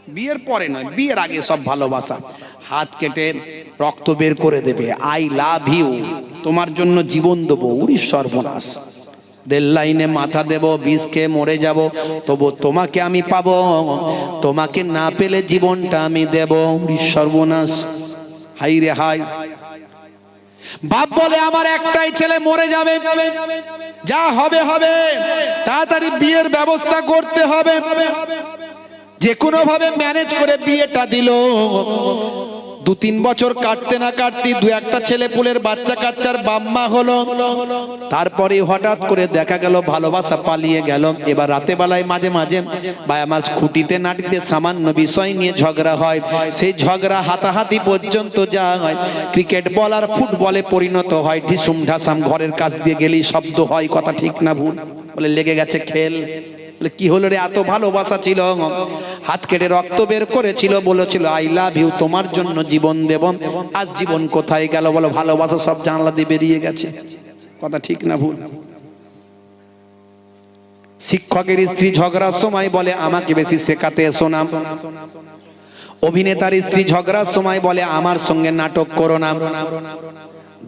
বিয়ের পরে নয়, বিয়ের আগে সব ভালোবাসা। হাত কেটে রক্ত বের করে দেবে, আই লাভ ইউ, তোমার জন্য জীবন দেবো, উড়ি সর্বনাশ। রেল লাইনে মাথা দেব, বিষ খেয়ে মরে যাব, তবু তোমাকে আমি পাবো, তোমাকে না পেলে জীবনটা আমি দেব, উড়ি সর্বনাশ। হাই রে হাই। বাপ বলে আমার একটাই ছেলে মরে যাবে, যা হবে হবে, তাড়াতাড়ি বিয়ের ব্যবস্থা করতে হবে। যে কোনো ভাবে ম্যানেজ করে বিয়েটা দিল। 2-3 বছর কাটতে না কাটতে 2-1টা ছেলে পুলের বাচ্চা কাচ্চার বাম্মা হলো। তারপরে হঠাৎ করে দেখা গেল ভালোবাসা পালিয়ে গেল। এবার রাতে বেলায় মাঝে মাঝে ভাই আমার খুঁটিতে নাটিতে সামান্য বিষয় নিয়ে ঝগড়া হয়। সেই ঝগড়া হাতাহাতি পর্যন্ত যায়, ক্রিকেট বল আর ফুটবলে পরিণত হয়। ঢিসুম ঢাসাম, ঘরের কাছ দিয়ে গেলেই শব্দ হয়, কথা ঠিক না ভুল? বলে লেগে গেছে খেল। কি হলো রে? এত ভালোবাসা ছিল, হাত কেটে রক্ত বের করেছিল, বলেছিল আই লাভ ইউ, তোমার জন্য জীবন দেব। আজ জীবন কোথায় গেল বলো? ভালোবাসা সব জানলা দিয়ে বেরিয়ে গেছে, কথা ঠিক না ভুল? শিক্ষকের স্ত্রী ঝগড়ার সময় বলে আমাকে বেশি শেখাতে এসো না। অভিনেতার স্ত্রী ঝগড়ার সময় বলে আমার সঙ্গে নাটক করো না।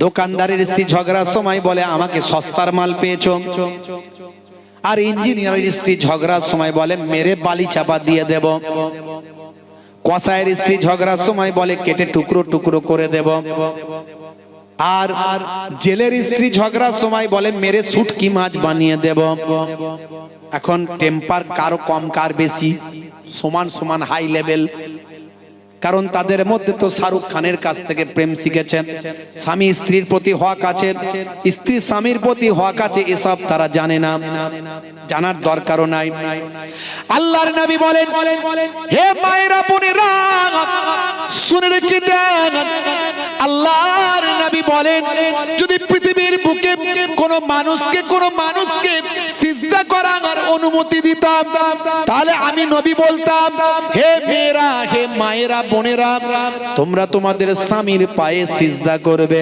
দোকানদারের স্ত্রী ঝগড়ার সময় বলে আমাকে সস্তার মাল পেয়েছো। আর ইঞ্জিনিয়ারের স্ত্রী ঝগড়ার সময় বলে মেরে বালি চাপা দিয়ে দেব। কসাইয়ের স্ত্রী ঝগড়ার সময় বলে কেটে টুকরো টুকরো করে দেব। আর জেলের স্ত্রী ঝগড়ার সময় বলে মেরে শুটকি মাছ বানিয়ে দেব। এখন টেম্পার কারো কম কার বেশি? সমান সমান হাই লেভেল। কারণ তাদের মধ্যে তো শাহরুখ খানের কাছ থেকে প্রেম শিখেছেন। স্বামী স্ত্রীর প্রতি হক আছে, স্ত্রী স্বামীর প্রতি হক আছে, এসব তারা জানে না, জানার দরকারও নাই। আল্লাহর নবী বলেন, হে মায়েরা বোনেরা শুনে রেখে দেন, আল্লাহর নবী বলেন যদি পৃথিবীর বুকে কোনো মানুষকে সিজদা করার অনুমতি দিতাম, তাহলে আমি নবী বলতাম হে মেয়েরা, হে মায়েরা বোনেরা, তোমরা তোমাদের স্বামীর পায়ে সিজদা করবে।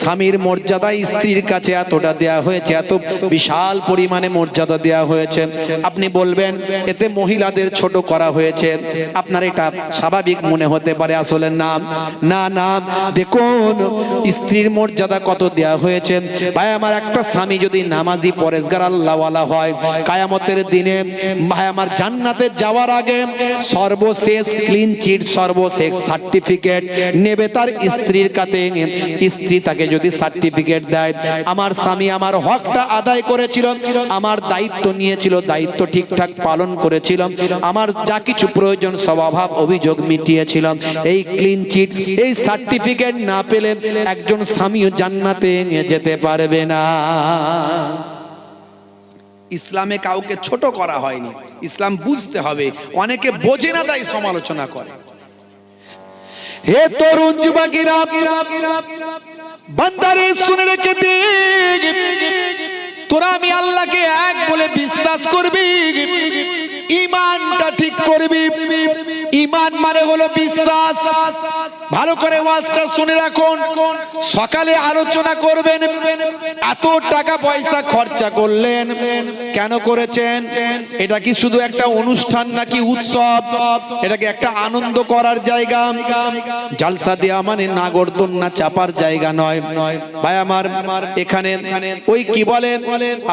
স্বামীর মর্যাদা স্ত্রীর কাছে এতটা দেয়া হয়েছে, এত বিশাল পরিমাণে মর্যাদা দেয়া হয়েছে। আপনি বলবেন এতে মহিলাদের ছোট করা হয়েছে, আপনার এটা স্বাভাবিক মনে হতে পারে, আসলে না না না। দেখুন স্ত্রীর মর্যাদা কত দেয়া হয়েছে। ভাই আমার, একটা স্বামী যদি নামাজি পরেজগার আল্লাহওয়ালা হয়, কিয়ামতের দিনে ভাই আমার জান্নাতে যাওয়ার আগে সর্বশেষ ক্লিন চিট, সর্বশেষ সার্টিফিকেট নেবে তার স্ত্রীর কাছে। স্ত্রী তাকে যদি সার্টিফিকেট দেয়, আমার স্বামী আমার হকটা আদায় করেছিল, আমার দায়িত্ব নিয়েছিল, দায়িত্ব ঠিকঠাক পালন করেছিল, আমার যা কিছু প্রয়োজন সব অভাব অভিযোগ মিটিয়েছিল, এই ক্লিন চিট, এই সার্টিফিকেট না পেলে একজন স্বামীও জান্নাতে যেতে পারবে না। ইসলামে কাউকে ছোট করা হয়নি, ইসলাম বুঝতে হবে। অনেকে বোঝে না, তাই সমালোচনা করে। হে তরুণ যুবকেরা, বান্দারে শুনে রেখে দে, তোরা আমি আল্লাহকে এক বলে বিশ্বাস করবি, ঈমানটা ঠিক করবি। ঈমান মানে হলো বিশ্বাস। ভালো করে ওয়াজটা শুনে রাখুন, সকালে আলোচনা করবেন। এত টাকা পয়সা খরচা করলেন, কেন করেছেন? এটা কি শুধু একটা অনুষ্ঠান নাকি উৎসব? এটা কি একটা আনন্দ করার জায়গা? জালসা দেওয়া মানে নাগরদোলনা চাপার জায়গা নয় ভাই আমার। এখানে ওই কি বলে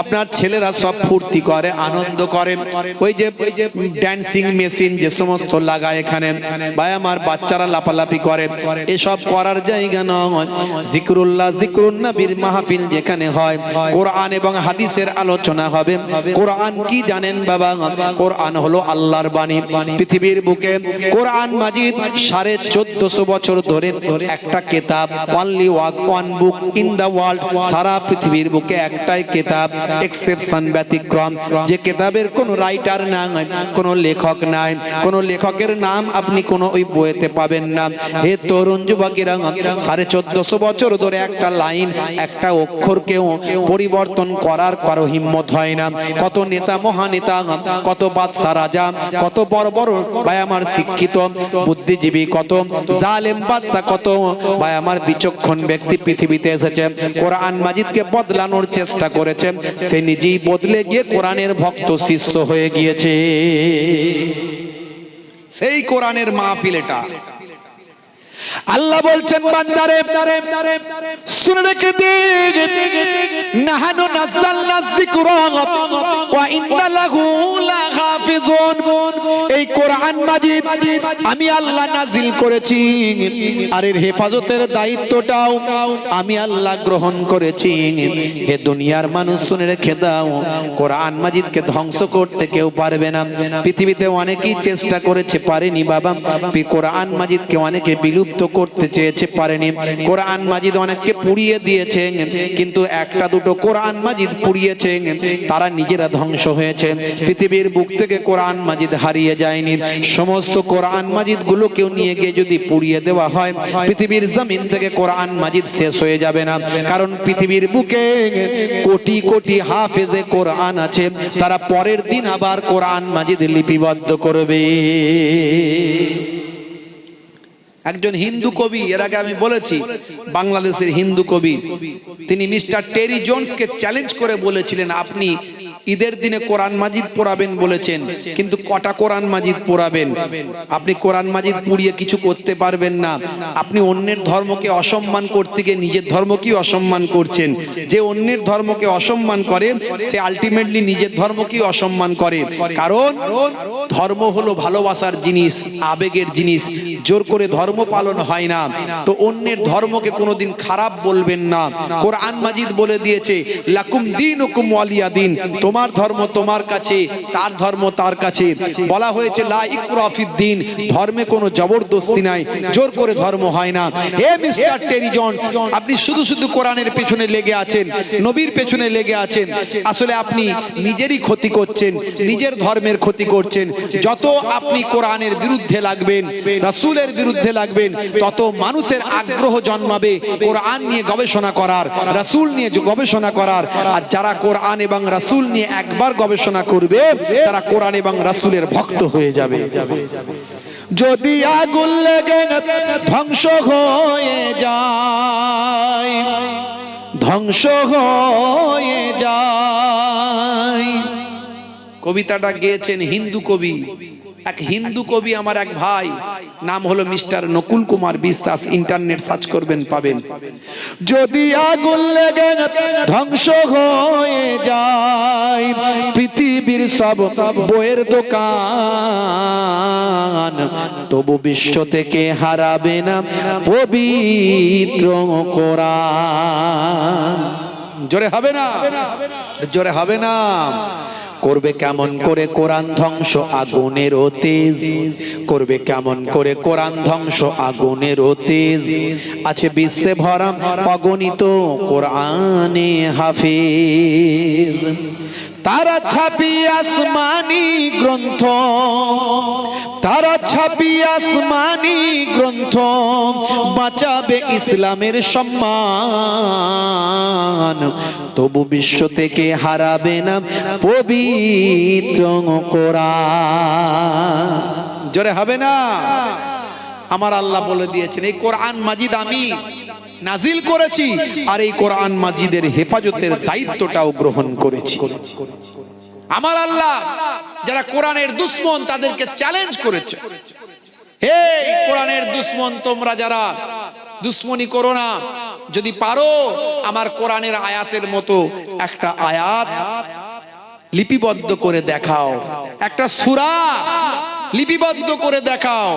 আপনার ছেলেরা সব ফুর্তি করে, আনন্দ করে, ওই যে ড্যান্সিং মেশিন যে সমস্ত লাগায় এখানে ভাই আমার, বাচ্চারা লাফালাফি করে, এসব করার জায়গা নয়। জিকরুল্লাহ, জিকরুন নবীর মাহফিল যেখানে হয়, কোরআন এবং হাদিসের আলোচনা হবে। কোরআন কি জানেন বাবা? কোরআন হলো আল্লাহর বাণী। পৃথিবীর বুকে কোরআন মাজিদ 1450 বছর ধরে একটা কিতাব, only one book in the world. সারা পৃথিবীর বুকে একটাই কিতাব, এক্সেপশন ব্যতিক্রম, যে কিতাবের কোনো রাইটার নাই, কোনো লেখক নাই, কোনো লেখকের নাম আপনি কোনো ওই বইতে পাবেন না। হে তরুণ যুবকেরা, 1450 বছর ধরে একটা লাইন, একটা অক্ষরকেও পরিবর্তন করার কারো হিম্মত হয় না। কত নেতা মহানেতা, কত বাদশা রাজা, কত বড় বড় ভাই আমার শিক্ষিত বুদ্ধিজীবী, কত জালেম বাদশা, কত ভাই আমার বিচক্ষণ ব্যক্তি পৃথিবীতে এসেছে, কোরআন মাজিদকে বদলানোর চেষ্টা করেছে, সে নিজেই বদলে গিয়ে কোরআনের ভক্ত শিষ্য হয়ে গিয়েছে। সেই কোরআনের মাহফিল এটা। আল্লাহ বলছেন বান্দারে শুনে রেখে দে, নাহানু নাযালনা যিকরা ওয়া ইন্না লাহু লাহাফিজুন। এই কোরআন মাজিদ আমি আল্লাহ নাজিল করেছি, আর এর হেফাজতের দায়িত্বটাও আমি আল্লাহ গ্রহণ করেছি। হে দুনিয়ার মানুষ শুনে রেখে দাও, কোরআন মাজিদকে ধ্বংস করতে কেউ পারবে না। পৃথিবীতে অনেকেই চেষ্টা করেছে, পারেনি বাবা। কোরআন মাজিদকে অনেকে বিলুপ্ত করতে চেয়েছে, পারেনি। কোরআন মাজিদ অনেককে পুড়িয়ে দিয়েছে, কিন্তু একটা দুটো কোরআন মাজিদ পুড়িয়েছে, তারা নিজেরা ধ্বংস হয়েছে। পৃথিবীর বুক থেকে কোরআন মাজিদ হারিয়ে যায়নি। সমস্ত কোরআন মাজিদ গুলোকেও নিয়ে গিয়ে যদি পুড়িয়ে দেওয়া হয়, পৃথিবীর জমিন থেকে কোরআন মাজিদ শেষ হয়ে যাবে না। কারণ পৃথিবীর বুকে কোটি কোটি হাফেজে কোরআন আছে, তারা পরের দিন আবার কোরআন মাজিদ লিপিবদ্ধ করবে। একজন হিন্দু কবি, এর আগে আমি বলেছি, বাংলাদেশের হিন্দু কবি, তিনি মিস্টার টেরি জোন্সকে চ্যালেঞ্জ করে বলেছিলেন, আপনি ঈদের দিনে কোরআন মাজিদ পড়াবেন বলেছেন, কিন্তু কটা কোরআন মাজিদ পড়াবেন? আপনি কোরআন মাজিদ পুড়িয়ে কিছু করতে পারবেন না। আপনি অন্যের ধর্মকে অসম্মান করতে গিয়ে নিজের ধর্মকেই অসম্মান করছেন। যে অন্যের ধর্মকে অসম্মান করে সে আলটিমেটলি নিজের ধর্মকেই অসম্মান করে। কারণ ধর্ম হলো ভালোবাসার জিনিস, আবেগের জিনিস। জোর করে ধর্ম পালন হয় না। তো অন্যের ধর্মকে কোনোদিন খারাপ বলবেন না। কোরআন মাজিদ বলে দিয়েছে, লাকুম দীনুকুম ওয়ালিয়া দিন, তোমার ধর্ম তোমার কাছে, তার ধর্ম তার কাছে। বলা হয়েছে লা ইকরাহা ফিদ্দিন, ধর্মে কোনো জবরদস্তি নাই, জোর করে ধর্ম হয় না। হে মিস্টার টেরি জোন্স, আপনি শুধু শুধু কোরআনের পেছনে লেগে আছেন, নবীর পেছনে লেগে আছেন। আসলে আপনি নিজেরই ক্ষতি করছেন, নিজের ধর্মের ক্ষতি করছেন। যত আপনি কোরআনের বিরুদ্ধে লাগবেন, রাসূলের বিরুদ্ধে লাগবেন, তত মানুষের আগ্রহ জন্মাবে কোরআন নিয়ে গবেষণা করার, রাসূল নিয়ে গবেষণা করার। আর যারা কোরআন এবং রাসূল নিয়ে একবার গবেষণা করবে, তারা কোরআন এবং রাসূলের ভক্ত হয়ে যাবে। যদি আগুন লেগে ধ্বংস হয়ে যায়, ধ্বংস হয়ে যায়। কবিতাটা গেয়েছেন হিন্দু কবি, এক হিন্দু কবি, আমার এক ভাই, নাম হলো mister Nakul Kumar Biswas. Internet search করবেন, পাবেন। যদি আগুন লেগে ধ্বংস হয়ে যায় পৃথিবীর সব বইয়ের দোকান, তবু বিশ্ব থেকে হারাবে না পবিত্র কোরআন। জোরে হবে না? জোরে হবে না? করবে কেমন করে কোরআন ধ্বংস আগুনের তেজ, করবে কেমন করে কোরআন ধ্বংস আগুনের তেজ। আছে বিশ্বে ভরা অগণিত কোরআনে হাফেজ, তারা ছাপি আসমানি গ্রন্থ, তারা ছাপি আসমানি গ্রন্থ, বাঁচাবে ইসলামের সম্মান, তবু বিশ্ব থেকে হারাবে না পবিত্র কোরআন। জোরে হবে না? আমার আল্লাহ বলে দিয়েছেন, এই কোরআন মাজিদ আমি নাজিল করেছি, আর এই কোরআন মাজিদের হেফাজতের দায়িত্বটাও গ্রহণ করেছি। আমার আল্লাহ যারা কোরআনের দুশমন তাদেরকে চ্যালেঞ্জ করেছে, হে কোরআনের দুশমন, তোমরা যারা দুশমনি করো না, যদি পারো আমার কোরআনের আয়াতের মতো একটা আয়াত লিপিবদ্ধ করে দেখাও, একটা সূরা লিপিবদ্ধ করে দেখাও।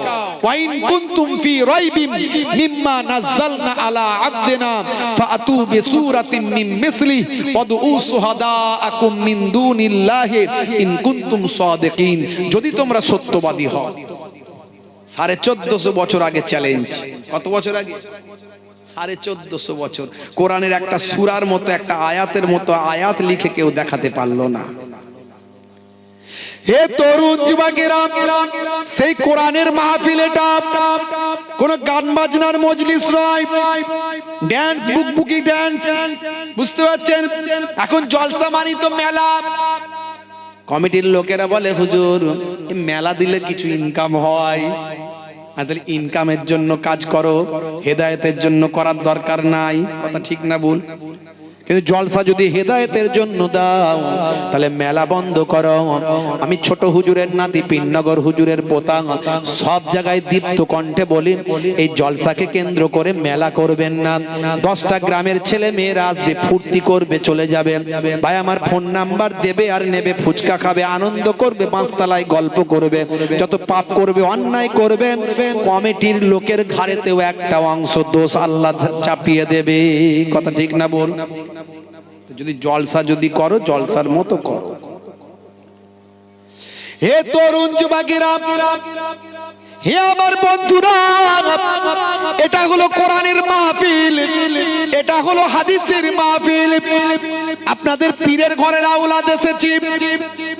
ওয়াইন কুনতুম ফি রাইবিম মিম্মা নাযালনা আলা আবদিনা ফাতু বিসূরাতিন মিন মিসলিহি ওয়াদউ শুহাদাআকুম মিন দুনিল্লাহি ইন কুনতুম সাদিকিন। যদি তোমরা সত্যবাদী হও। 1450 বছর আগে চ্যালেঞ্জ। কত বছর আগে? 1450 বছর। কোরআনের একটা সূরার মতো, একটা আয়াতের মতো আয়াত লিখে কেউ দেখাতে পারলো না। হে তরুণ যুবকেরা, সেই কোরআনের মাহফিল এটা কোন গান বাজনার মজলিস নয়, ড্যান্স বুকবুকি ড্যান্স, বুঝতে পারছেন? এখন জলসা মানি তো মেলা। কমিটির লোকেরা বলে, হুজুর মেলা দিলে কিছু ইনকাম হয়, তাহলে ইনকামের জন্য কাজ করো, হেদায়েতের জন্য করার দরকার নাই। কথা ঠিক না ভুল? কিন্তু জলসা যদি হেদায়েতের জন্য দাও তাহলে মেলা বন্ধ করো। আমি ছোট হুজুরের নাতি পিননগর হুজুরের পোতা সব জায়গায় দীপ্ত কণ্ঠে বলি, এই জলসাকে কেন্দ্র করে মেলা করবেন না। 10টা গ্রামের ছেলে মেয়েরা আসবে, ফুর্তি করবে, চলে যাবে। ভাই আমার ফোন নাম্বার দেবে আর নেবে, ফুচকা খাবে, আনন্দ করবে, পাঁচতলায় গল্প করবে, যত পাপ করবে অন্যায় করবে কমিটির লোকের ঘাড়েতেও একটা অংশ দোষ আল্লাহ চাপিয়ে দেবে। কথা ঠিক না বল? যদি জলসা যদি করো জলসার মতো করো। হে তরুণ যুবকেরা, হে আমার বন্ধুরা, এটা হলো কোরআনের মাহফিল, এটা হলো হাদিসের মাহফিল। আপনাদের পীরের ঘরের আওলাদ এসেছি,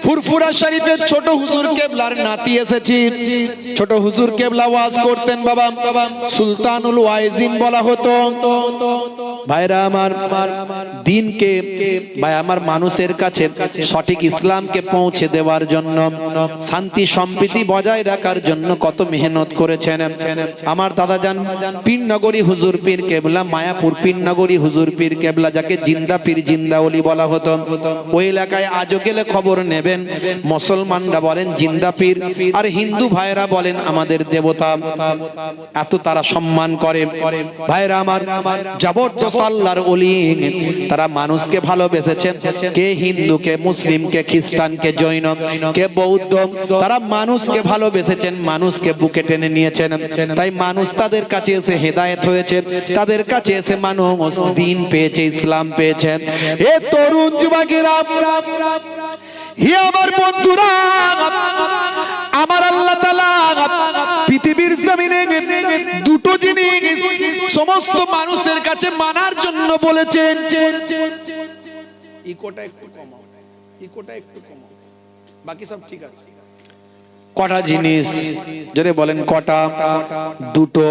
ফুরফুরা শরীফের ছোট হুজুর কেবলার নাতি এসেছি। ছোট হুজুর কেবলা ওয়াজ করতেন বাবা, সুলতানুল ওয়াইজিন বলা হতো। ভাইরা আমার, দিনকে ভাই আমার মানুষের কাছে সঠিক ইসলামকে পৌঁছে দেওয়ার জন্য, শান্তি সম্প্রীতি বজায় রাখার জন্য কত মেহনত করেছেন। আমার দাদা জান পীরনগরী হুজুর পীর কেবলা, মায়াপুর পীরনগরী হুজুর পীর কেবলা, যাকে জিন্দা পীর জিন্দা ওলি বলা হতো। ওই এলাকায় আজও গেলে খবর নেবেন, মুসলমানরা বলেন জিন্দা পীর আর হিন্দু ভাইরা বলেন আমাদের দেবতা। এত তারা সম্মান করে। ভাইরা আমার, জবরদস্ত আল্লাহর ওলি, তারা মানুষকে ভালোবেসেছেন। কে হিন্দু, কে মুসলিম, কে খ্রিস্টান, কে জৈন, কে বৌদ্ধ, তারা মানুষকে ভালোবেসেছেন, মানুষকে বুকে টেনে নিয়েছেন। তাই মানুষ তাদের কাছে এসে হেদায়েত হয়েছে, তাদের কাছে এসে মানুষ দ্বীন পেয়েছে, ইসলাম পেয়েছে। এ তরুণ যুবকেরা, হে আমার বন্ধুরা, আমার আল্লাহ তাআলা পৃথিবীর জমিনে দুটো জিনিস সমস্ত মানুষের কাছে মানার জন্য বলেছেন। ইকোটা একটু কমাও, ইকোটা একটু কমাও, বাকি সব ঠিক আছে। কটা জিনিস যদি বলেন কটা? দুটো।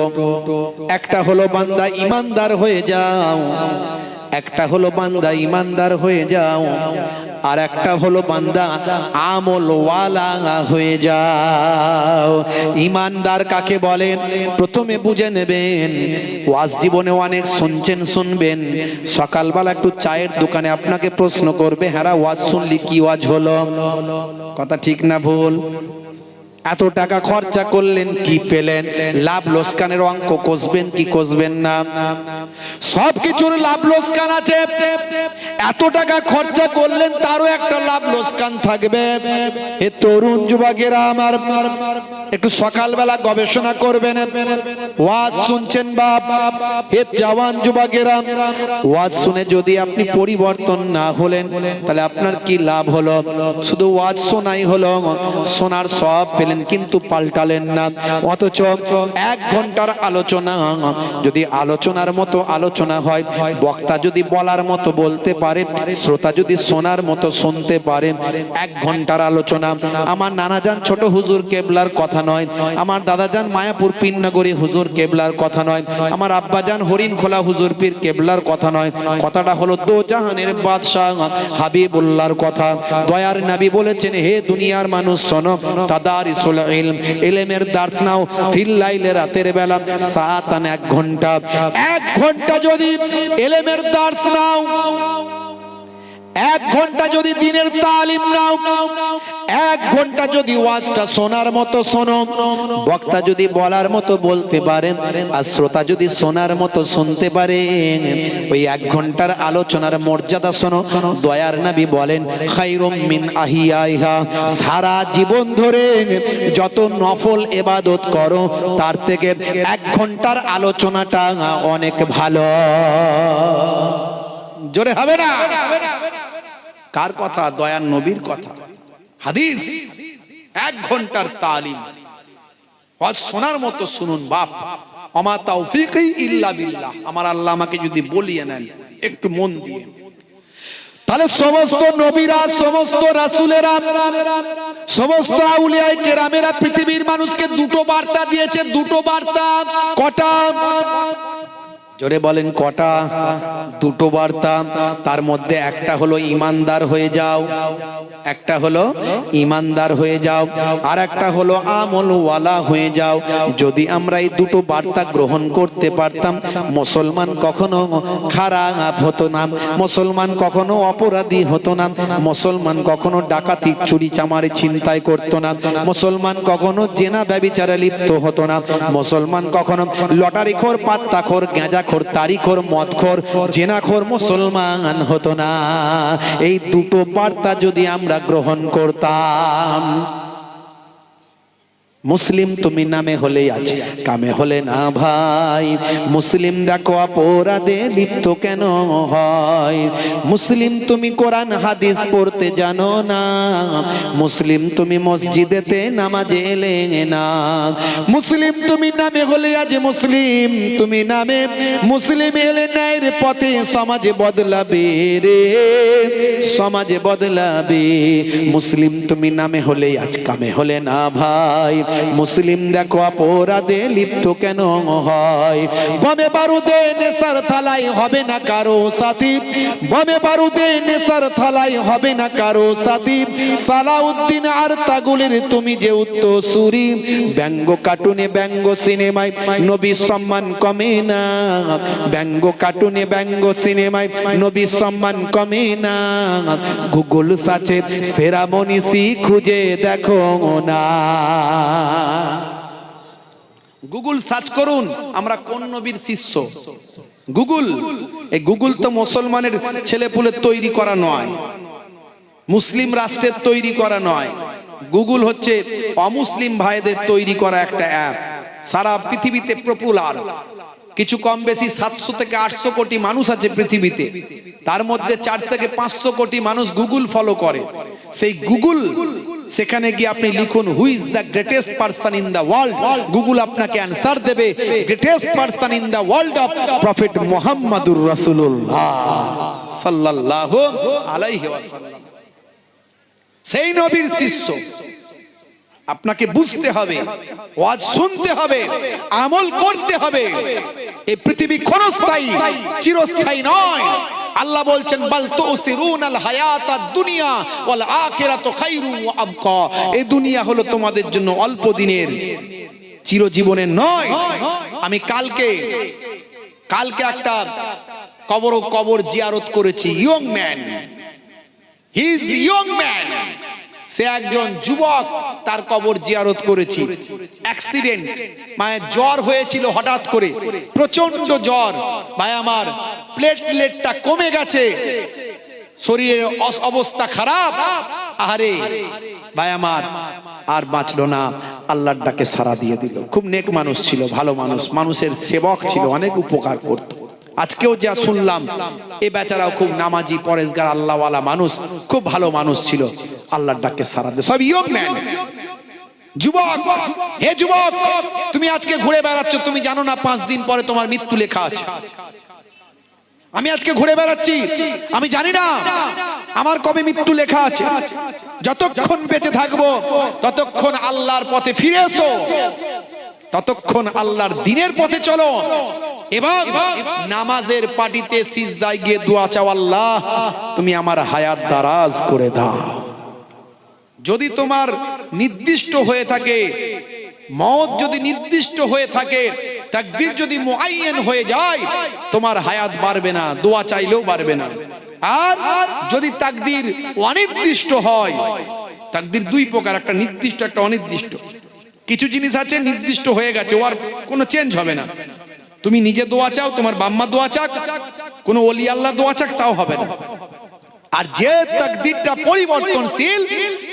একটা হলো বান্দা ইমানদার হয়ে যাও, একটা হলো বান্দা ইমানদার হয়ে যাও, আর একটা হলো বান্দা আমল ওয়ালা হয়ে যাও। ইমানদার কাকে বলে প্রথমে বুঝে নেবেন। ওয়াজ জীবনে অনেক শুনছেন, শুনবেন। সকালবেলা একটু চায়ের দোকানে আপনাকে প্রশ্ন করবে, হ্যাঁ ওয়াজ শুনলি, কি ওয়াজ হলো? কথা ঠিক না ভুল? এত টাকা খরচা করলেন, কি পেলেন? লাভ লোকসানের অঙ্ক কষবেন কি কষবেন না? সবকিছুর লাভ লোকসান আছে। এত টাকা খরচা করলেন, তারও একটা লাভ লোকসান থাকবে। হে তরুণ যুবকেরা আমার, একটু সকালবেলা গবেষণা করবেন। ওয়াজ শুনছেন বাপ, হে জওয়ান যুবকেরা, ওয়াজ শুনে যদি আপনি পরিবর্তন না হলেন, তাহলে আপনার কি লাভ হলো? শুধু ওয়াজ শোনাই হলো, শোনার সব পেলেন কিন্তু পাল্টালেন না। অথচ 1 ঘন্টার আলোচনা যদি আলোচনার মতো আলোচনা হয়, বক্তা যদি বলার মতো বলতে পারে, শ্রোতা যদি শোনার মতো শুনতে পারে, 1 ঘন্টার আলোচনা। আমার নানাজান ছোট হুজুর কেবলার কথা নয়, আমার দাদাজান মায়াপুর পীরনগরী হুজুর কেবলার কথা নয়, আমার আব্বাজান হরিণখোলা হুজুর পীর কেবলার কথা নয়। কথাটা হলো দো জাহানের বাদশাহ হাবিবুল্লাহর কথা। দয়ার নবী বলেছেন, হে দুনিয়ার মানুষ শোনো, তাদারিসুল ইলম, ইলমের দার্স নাও, ফিল লাইলে, রাতের বেলা, সাআতান 1 ঘন্টা। 1 ঘন্টা যদি ইলমের দার্স নাও, 1 ঘন্টা যদি দিনের তালিম নাও, 1 ঘন্টা যদি ওয়াজটা শোনার মতো শোনো, বক্তা যদি বলার মতো বলতে পারে, আর শ্রোতা যদি শোনার মতো শুনতে পারে, ওই 1 ঘন্টার আলোচনার মর্যাদা শোনো। দয়ার নবী বলেন, খায়রুম মিন আহিয়াইহা, সারা জীবন ধরে যত নফল ইবাদত করো, তার থেকে 1 ঘন্টার আলোচনাটা অনেক ভালো। জোরে হবে না? কার কথা? দয়ার নবীর কথা, হাদিস। 1 ঘন্টার তালিম, ওয়াজ শোনার মতো শুনুন বাপ। আমা তাওফীকি ইল্লা বিল্লাহ, আমার আল্লাহ আমাকে যদি বলিয়ে নেন একটু মন দিয়ে, তাহলে সমস্ত নবীরা, সমস্ত রাসূলেরা, সমস্ত আউলিয়ায়ে কেরামেরা পৃথিবীর মানুষকে দুটো বার্তা দিয়েছে। দুটো বার্তা। কটা? জোরে বলেন কটা? দুটো বার্তা। তার মধ্যে একটা হলো ইমানদার হয়ে যাও, একটা হলো ইমানদার হয়ে যাও, আর একটা হলো আমলওয়ালা হয়ে যাও। যদি আমরা এই দুটো বার্তা গ্রহণ করতে পারতাম, মুসলমান কখনো খারাপ হতো না, মুসলমান কখনো অপরাধী হতো না, মুসলমান কখনো ডাকাতি চুরি চামারি ছিনতাই করতো না, মুসলমান কখনো জেনা ব্যভিচারে লিপ্ত হতো না, মুসলমান কখনো লটারিখোর, পাত্তাখোর, গাঁজাখোর, তারিখোর, মদখোর, জেনাখোর মুসলমান হতো না। এই দুটো বার্তা যদি আমরা গ্রহণ করতাম। মুসলিম তুমি নামে হলেই আছে, কামে হলে না ভাই। মুসলিম দেখো অপরাধে লিপ্ত কেন হয়? মুসলিম তুমি কোরআন হাদিস পড়তে জানো না, মুসলিম তুমি মসজিদেতে নামাজে এলে না। মুসলিম তুমি নামে হলে আজ মুসলিম তুমি নামে, মুসলিম এলে ন্যায়ের পথে সমাজে বদলাবে রে, সমাজে বদলাবে। মুসলিম তুমি নামে হলেই আজ, কামে হলে না ভাই। মুসলিম দেখো অপরাধে লিপ্ত কেন হয়? বমে বারুদে নেশার থালায় হবে না কারো সাথী, বমে বারুদে নেশার থালায় হবে না কারো সাথী। সালাউদ্দিন আর তাগুলের তুমি যে উত্তরসূরি, ব্যঙ্গ কার্টুনে ব্যঙ্গ সিনেমায় নবীর সম্মান কমে না, ব্যঙ্গ কার্টুনে ব্যঙ্গ সিনেমায় নবীর সম্মান কমে না। গুগল সার্চে সেরা মনীষী খুঁজে দেখো না, গুগল সার্চ করুন আমরা কোন নবীর শিষ্য। গুগল, এই গুগল তো মুসলমানের ছেলেপুলের তৈরি করা নয়, মুসলিম রাষ্ট্রের তৈরি করা নয়। গুগল হচ্ছে অমুসলিম ভাইদের তৈরি করা একটা অ্যাপ, সারা পৃথিবীতে পপুলার। কিছু কম বেশি 700 থেকে 800 কোটি মানুষ আছে পৃথিবীতে, তার মধ্যে 4 থেকে 500 কোটি মানুষ গুগল ফলো করে। সেই গুগল, সেখানে গিয়ে আপনি লিখুন who is the greatest person in the world, Google আপনাকে অ্যানসার দেবে greatest person in the world of prophet মুহাম্মাদুর রাসূলুল্লাহ সাল্লাল্লাহু আলাইহি ওয়াসাল্লাম। সেই নবীর শিষ্য। আপনাকে বুঝতে হবে, ওয়াজ শুনতে হবে, আমল করতে হবে। এই পৃথিবী ক্ষণস্থায়ী, চিরস্থায়ী নয়। আল্লাহ বলছেন বাল তুসিরুনাল হায়াতাদ দুনিয়া ওয়াল আখিরাতু খায়রুন ওয়া আবকা। এই দুনিয়া হলো তোমাদের জন্য অল্প দিনের, চিরজীবনের নয়। আমি কালকে একটা কবর জিয়ারত করেছি। Young man, he is young man, সে একজন যুবক, তার কবর জিয়ারত করেছি। অ্যাক্সিডেন্ট, মানে জ্বর হয়েছিল হঠাৎ করে, প্রচন্ড জ্বর। ভাই আমার প্লেটলেটটা কমে গেছে, শরীরের অবস্থা খারাপ। আরে ভাই আমার আর বাঁচলো না, আল্লাহর ডাকে সাড়া দিয়ে দিল। খুব নেক মানুষ ছিল, ভালো মানুষ, মানুষের সেবক ছিল, অনেক উপকার করত। আজকেও যা শুনলাম, এ বেচারাও খুব নামাজি, পরেশগার, আল্লাহওয়ালা মানুষ, খুব ভালো মানুষ ছিল। আল্লাহর ডাকে সাড়া দিয়ে, সব ইয়ং ম্যান, যুবক। হে যুবক, তুমি আজকে ঘুরে বেড়াচ্ছ, তুমি জানো না 5 দিন পরে তোমার মৃত্যু লেখা আছে। আমি আজকে ঘুরে বেড়াচ্ছি, আমি জানি না আমার কবে মৃত্যু লেখা আছে। যতক্ষণ বেঁচে থাকবো ততক্ষণ আল্লাহর পথে ফিরে এসো, ততক্ষণ আল্লাহর দ্বীনের পথে চলো। এবং নামাজের পাটিতে সিজদায় গিয়ে দোয়া চাও, আল্লাহ তুমি আমার হায়াত দারাজ করে দাও। যদি তোমার নির্দিষ্ট হয়ে থাকে, মওত যদি নির্দিষ্ট হয়ে থাকে, তাকদীর যদি মুআয়্যান হয়ে যায়, তোমার হায়াত বাড়বে না, দোয়া চাইলেও বাড়বে না। আর যদি তাকদীর অনির্দিষ্ট হয়, তাকদীর 2 প্রকার, একটা নির্দিষ্ট, একটা অনির্দিষ্ট। কিছু জিনিস আছে নির্দিষ্ট হয়ে গেছে, ওর কোনো চেঞ্জ হবে না। তুমি নিজে দোয়া চাও, তোমার বাম্মা দোয়া চাক, কোনো ওলি আল্লাহ দোয়া চাক, তাও হবে না। আর যে তাকদীরটা পরিবর্তনশীল,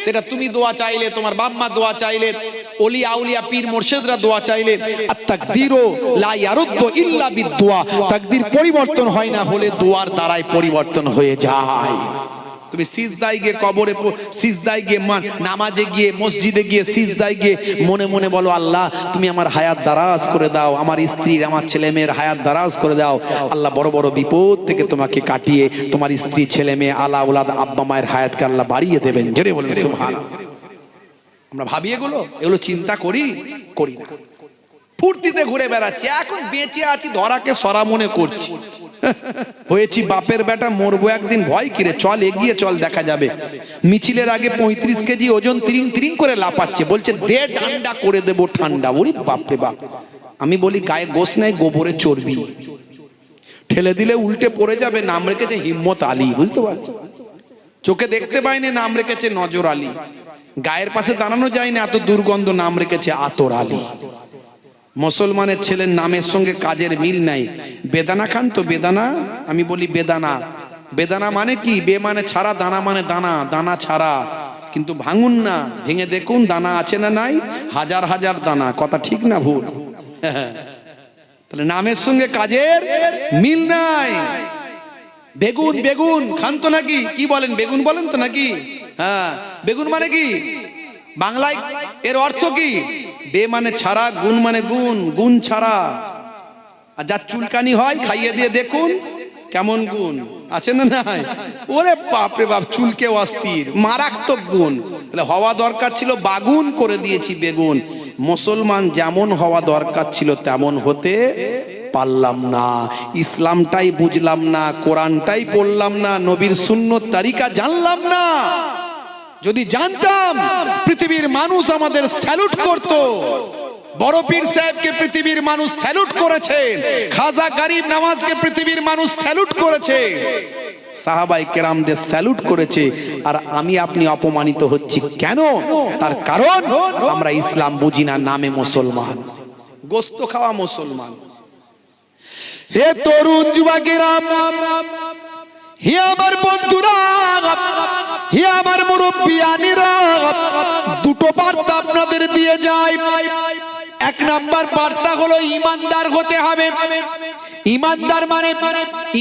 সেটা তুমি দোয়া চাইলে, তোমার বাম্মা দোয়া চাইলে, ওলি আউলিয়া পীর মুর্শিদরা দোয়া চাইলে, আর তাকদীরও লা ইয়ারুদ্দু ইল্লা বিদুয়া, তাকদীর পরিবর্তন হয় না, হলে দোয়ার দ্বারাই পরিবর্তন হয়ে যায়। তুমি সিজদায় গিয়ে, কবরে সিজদায় গিয়ে, নামাজে গিয়ে, মসজিদে গিয়ে সিজদায় গিয়ে মনে মনে বলো, আল্লাহ তুমি আমার হায়াত দারাজ করে দাও, আমার স্ত্রীর, আমার ছেলে মেয়ের হায়াত দারাজ করে দাও। আল্লাহ বড় বড় বিপদ থেকে তোমাকে কাটিয়ে তোমার স্ত্রী, ছেলে মেয়ে, আলা উলাদ, আব্বা মায়ের হায়াতকে আল্লাহ বাড়িয়ে দেবেন। জোরে বলেন সুবহানাল্লাহ। আমরা ভাবি এগুলো চিন্তা করি না। ফুর্তিতে ঘুরে বেড়াচ্ছি, এখন বেঁচে আছি ধরাকে সরা মনে করছি। হয়েছি বাপের বেটা, মরবো একদিন, ভয় কিরে, চল এগিয়ে চল, দেখা যাবে। মিছিলের আগে 35 কেজি ওজন তিরিং তিরিং করে লাপাচ্ছে, বলছে দে ডান্ডা করে দেবো ঠান্ডা। ওরে বাপরে বাপ। আমি বলি গায়ে গোস নাই, গোবরে চর্বি, ঠেলে দিলে উল্টে পড়ে যাবে। নাম রেখেছে হিম্মত আলী, বুঝতে পারছো? চোখে দেখতে পাইনি, নাম রেখেছে নজর আলী। গায়ের পাশে দাঁড়ানো যায় না, এত দুর্গন্ধ, নাম রেখেছে আতর আলী। মুসলমানের ছেলের নামের সঙ্গে কাজের মিল নাই। বেদানা খান তো? বেদানা? আমি বলি বেদানা। বেদানা মানে কি? বে মানে ছাড়া, দানা মানে দানা, দানা ছাড়া। কিন্তু ভাঙুন না, ভেঙে দেখুন দানা আছে না নাই, হাজার হাজার দানা। কথা ঠিক না ভুল? তাহলে নামের সঙ্গে কাজের মিল নাই। বেগুন, বেগুন খান তো নাকি? কি বলেন, বেগুন বলেন তো নাকি? হ্যাঁ, বেগুন মানে কি বাংলায়? এর অর্থ কি? বে মানে ছাড়া, গুণ মানে গুণ, গুণ ছাড়া। আর যার চুলকানি হয় খাইয়ে দিয়ে দেখুন কেমন গুণ আছে না নাই। ওরে বাপরে বাপ, চুলকে অস্থির, মারাত্মক গুণ। তাহলে হওয়া দরকার ছিল বাগুন, করে দিয়েছি বেগুন। মুসলমান যেমন হওয়া দরকার ছিল তেমন হতে পারলাম না। ইসলামটাই বুঝলাম না, কোরআনটাই পড়লাম না, নবীর সুন্নত তারিকা জানলাম না। যদি জানতাম, পৃথিবীর মানুষ আমাদের স্যালুট করত। বড় পীর সাহেবকে পৃথিবীর মানুষ স্যালুট করেছে, খাজা গরিব নওয়াজকে পৃথিবীর মানুষ স্যালুট করেছে, সাহাবায়ে কেরামদের স্যালুট করেছে। আর আমি আপনি অপমানিত হচ্ছি কেন? তার কারণ আমরা ইসলাম বুঝি না, নামে মুসলমান, গোস্ত খাওয়া মুসলমান। হে তরুণ যুবকেরা, হে আমার বন্ধুরা, হে আমার মুরব্বিয়ানিরা, দুটো বার্তা আপনাদের দিয়ে যায়। এক নাম্বার বার্তা হলো ইমানদার হতে হবে। ইমানদার মানে,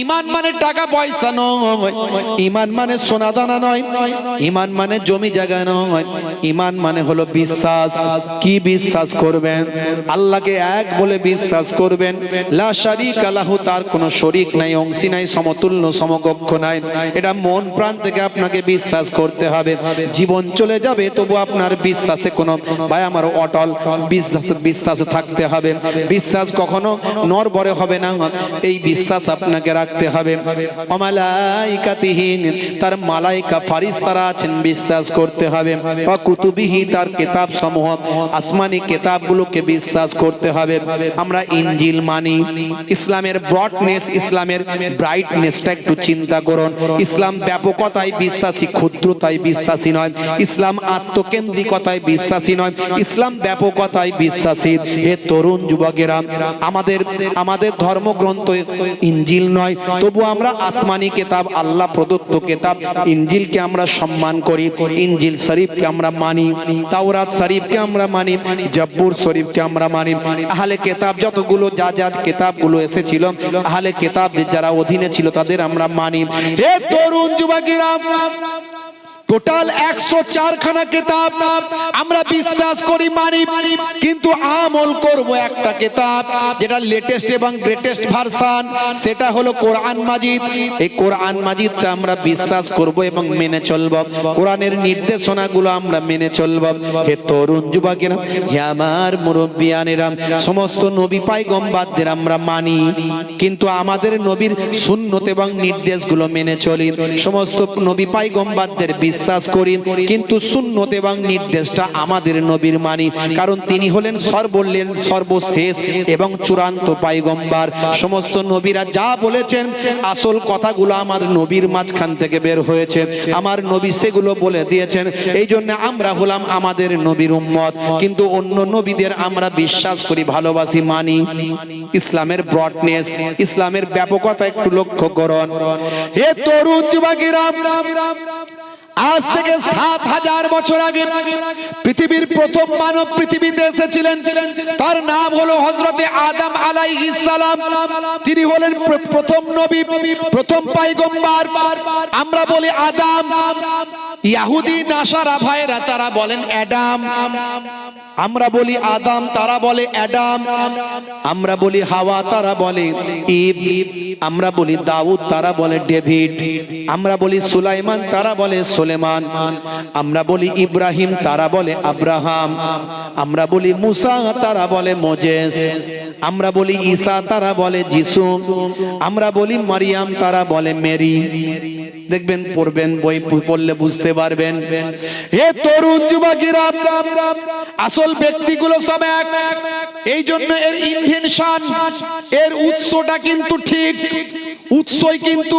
ইমান মানে টাকা পয়সা নয়, ইমান মানে সোনা দানা নয়, ইমান মানে জমি জায়গা নয়, ইমান মানে হলো বিশ্বাস। কি বিশ্বাস করবেন? আল্লাহকে এক বলে বিশ্বাস করবেন। লা শারীকা লাহু, তার কোনো শরীক নাই, অংশী নাই, সমতুল্য সমকক্ষ নাই। এটা মন প্রাণ থেকে আপনাকে বিশ্বাস করতে হবে। জীবন চলে যাবে তবু আপনার বিশ্বাসে কোনো, ভাই আমার অটল বিশ্বাসে থাকতে হবে। বিশ্বাস কখনো নড়বড়ে হবে না, এই বিশ্বাস আপনাকে রাখতে হবে। মালাইকাতিহি, তার মালাইকা ফারিস্তারা আছেন, বিশ্বাস করতে হবে। কুতুবিহি, তার কিতাব সমূহ, আসমানি কিতাবগুলোকে বিশ্বাস করতে হবে। আমরা ইনজিল মানি। ইসলামের ব্রডনেস, ইসলামের ব্রাইটনেসটা একটু চিন্তা করুন। ইসলাম ব্যাপকতায় বিশ্বাসী, ক্ষুদ্রতায় বিশ্বাসী নয়। ইসলাম আত্মকেন্দ্রিকতায় বিশ্বাসী নয়, ইসলাম ব্যাপকতায় বিশ্বাসী। হে তরুণ যুবকেরা, আমাদের ধর্মগ্রন্থ ইনজিল নয়, তবু আমরা আসমানি কিতাব, আল্লাহ প্রদত্ত কিতাব ইনজিলকে আমরা সম্মান করি। ইনজিল শরীফকে আমরা মানি, তাওরাত শরীফকে আমরা মানি, জব্বুর শরীফকে আমরা মানি। আহলে কিতাব যতগুলো যা কিতাবগুলো এসেছিল, আহলে কিতাবদের যারা অধীনে ছিল তাদের আমরা মানি। হে তরুণ যুবকেরা, টোটাল 104 খানা কিতাব আমরা বিশ্বাস করি, মানি, কিন্তু আমল করব একটা কিতাব যেটা লেটেস্ট এবং গ্রেটেস্ট ভার্সন, সেটা হলো কোরআন মাজিদ। এই কোরআন মাজিদটা আমরা বিশ্বাস করব এবং মেনে চলব। কোরআনের নির্দেশনাগুলো আমরা মেনে চলব। হে তরুণ যুবকেরা, হে আমার মুরব্বিয়ানেরা, সমস্ত নবী পয়গম্বরদের আমরা মানি, কিন্তু আমাদের নবীর সুন্নত এবং নির্দেশগুলো মেনে চলি। সমস্ত নবী পয়গম্বরদের বিশ্বাস করি, কিন্তু সুন্নত এবং নির্দেশটা আমাদের নবীর মানি, কারণ তিনি হলেন সর্বশেষ এবং চূড়ান্ত পয়গম্বর। সমস্ত নবীরা যা বলেছেন, আসল কথাগুলো আমার নবীর মাঝখান থেকে বের হয়েছে, আমার নবী সেগুলো বলে দিয়েছেন। এই জন্য আমরা হলাম আমাদের নবীর উম্মত, কিন্তু অন্য নবীদের আমরা বিশ্বাস করি, ভালোবাসি, মানি। ইসলামের ব্রডনেস, ইসলামের ব্যাপকতা একটু লক্ষ্য করুন। হে তরুণ যুবকেরা, আজ থেকে 7000 বছর আগে পৃথিবীর প্রথম মানব পৃথিবীতে এসেছিলেন। তার নাম হলো হযরতে আদম আলাইহিস সালাম। তিনি হলেন প্রথম নবী, প্রথম পয়গম্বর। আমরা বলি আদম, ইহুদি নাসারা ভাইরা তারা বলেন অ্যাডাম। আমরা বলি আদম, তারা বলে অ্যাডাম। আমরা বলি হাওয়া, তারা বলে ঈভ। আমরা বলি দাউদ, তারা বলে ডেভিড। আমরা বলি সুলাইমান, তারা বলে সুলাইমান। সুলেমান, আমরা বলি ইব্রাহিম, তারা বলে আব্রাহাম, আমরা বলি মুসা, তারা বলে মোজেস, আমরা বলি ঈসা, তারা বলে যিশু, আমরা বলি মারিয়াম, তারা বলে মেরি। দেখবেন, পড়বেন, বই পড়লে বুঝতে পারবেন। হে তরুণ যুবকেরা, আসল ব্যক্তিগুলো সব এক। এই জন্য এর ইনভেনশন, এর উৎসটা কিন্তু ঠিক, উৎসই কিন্তু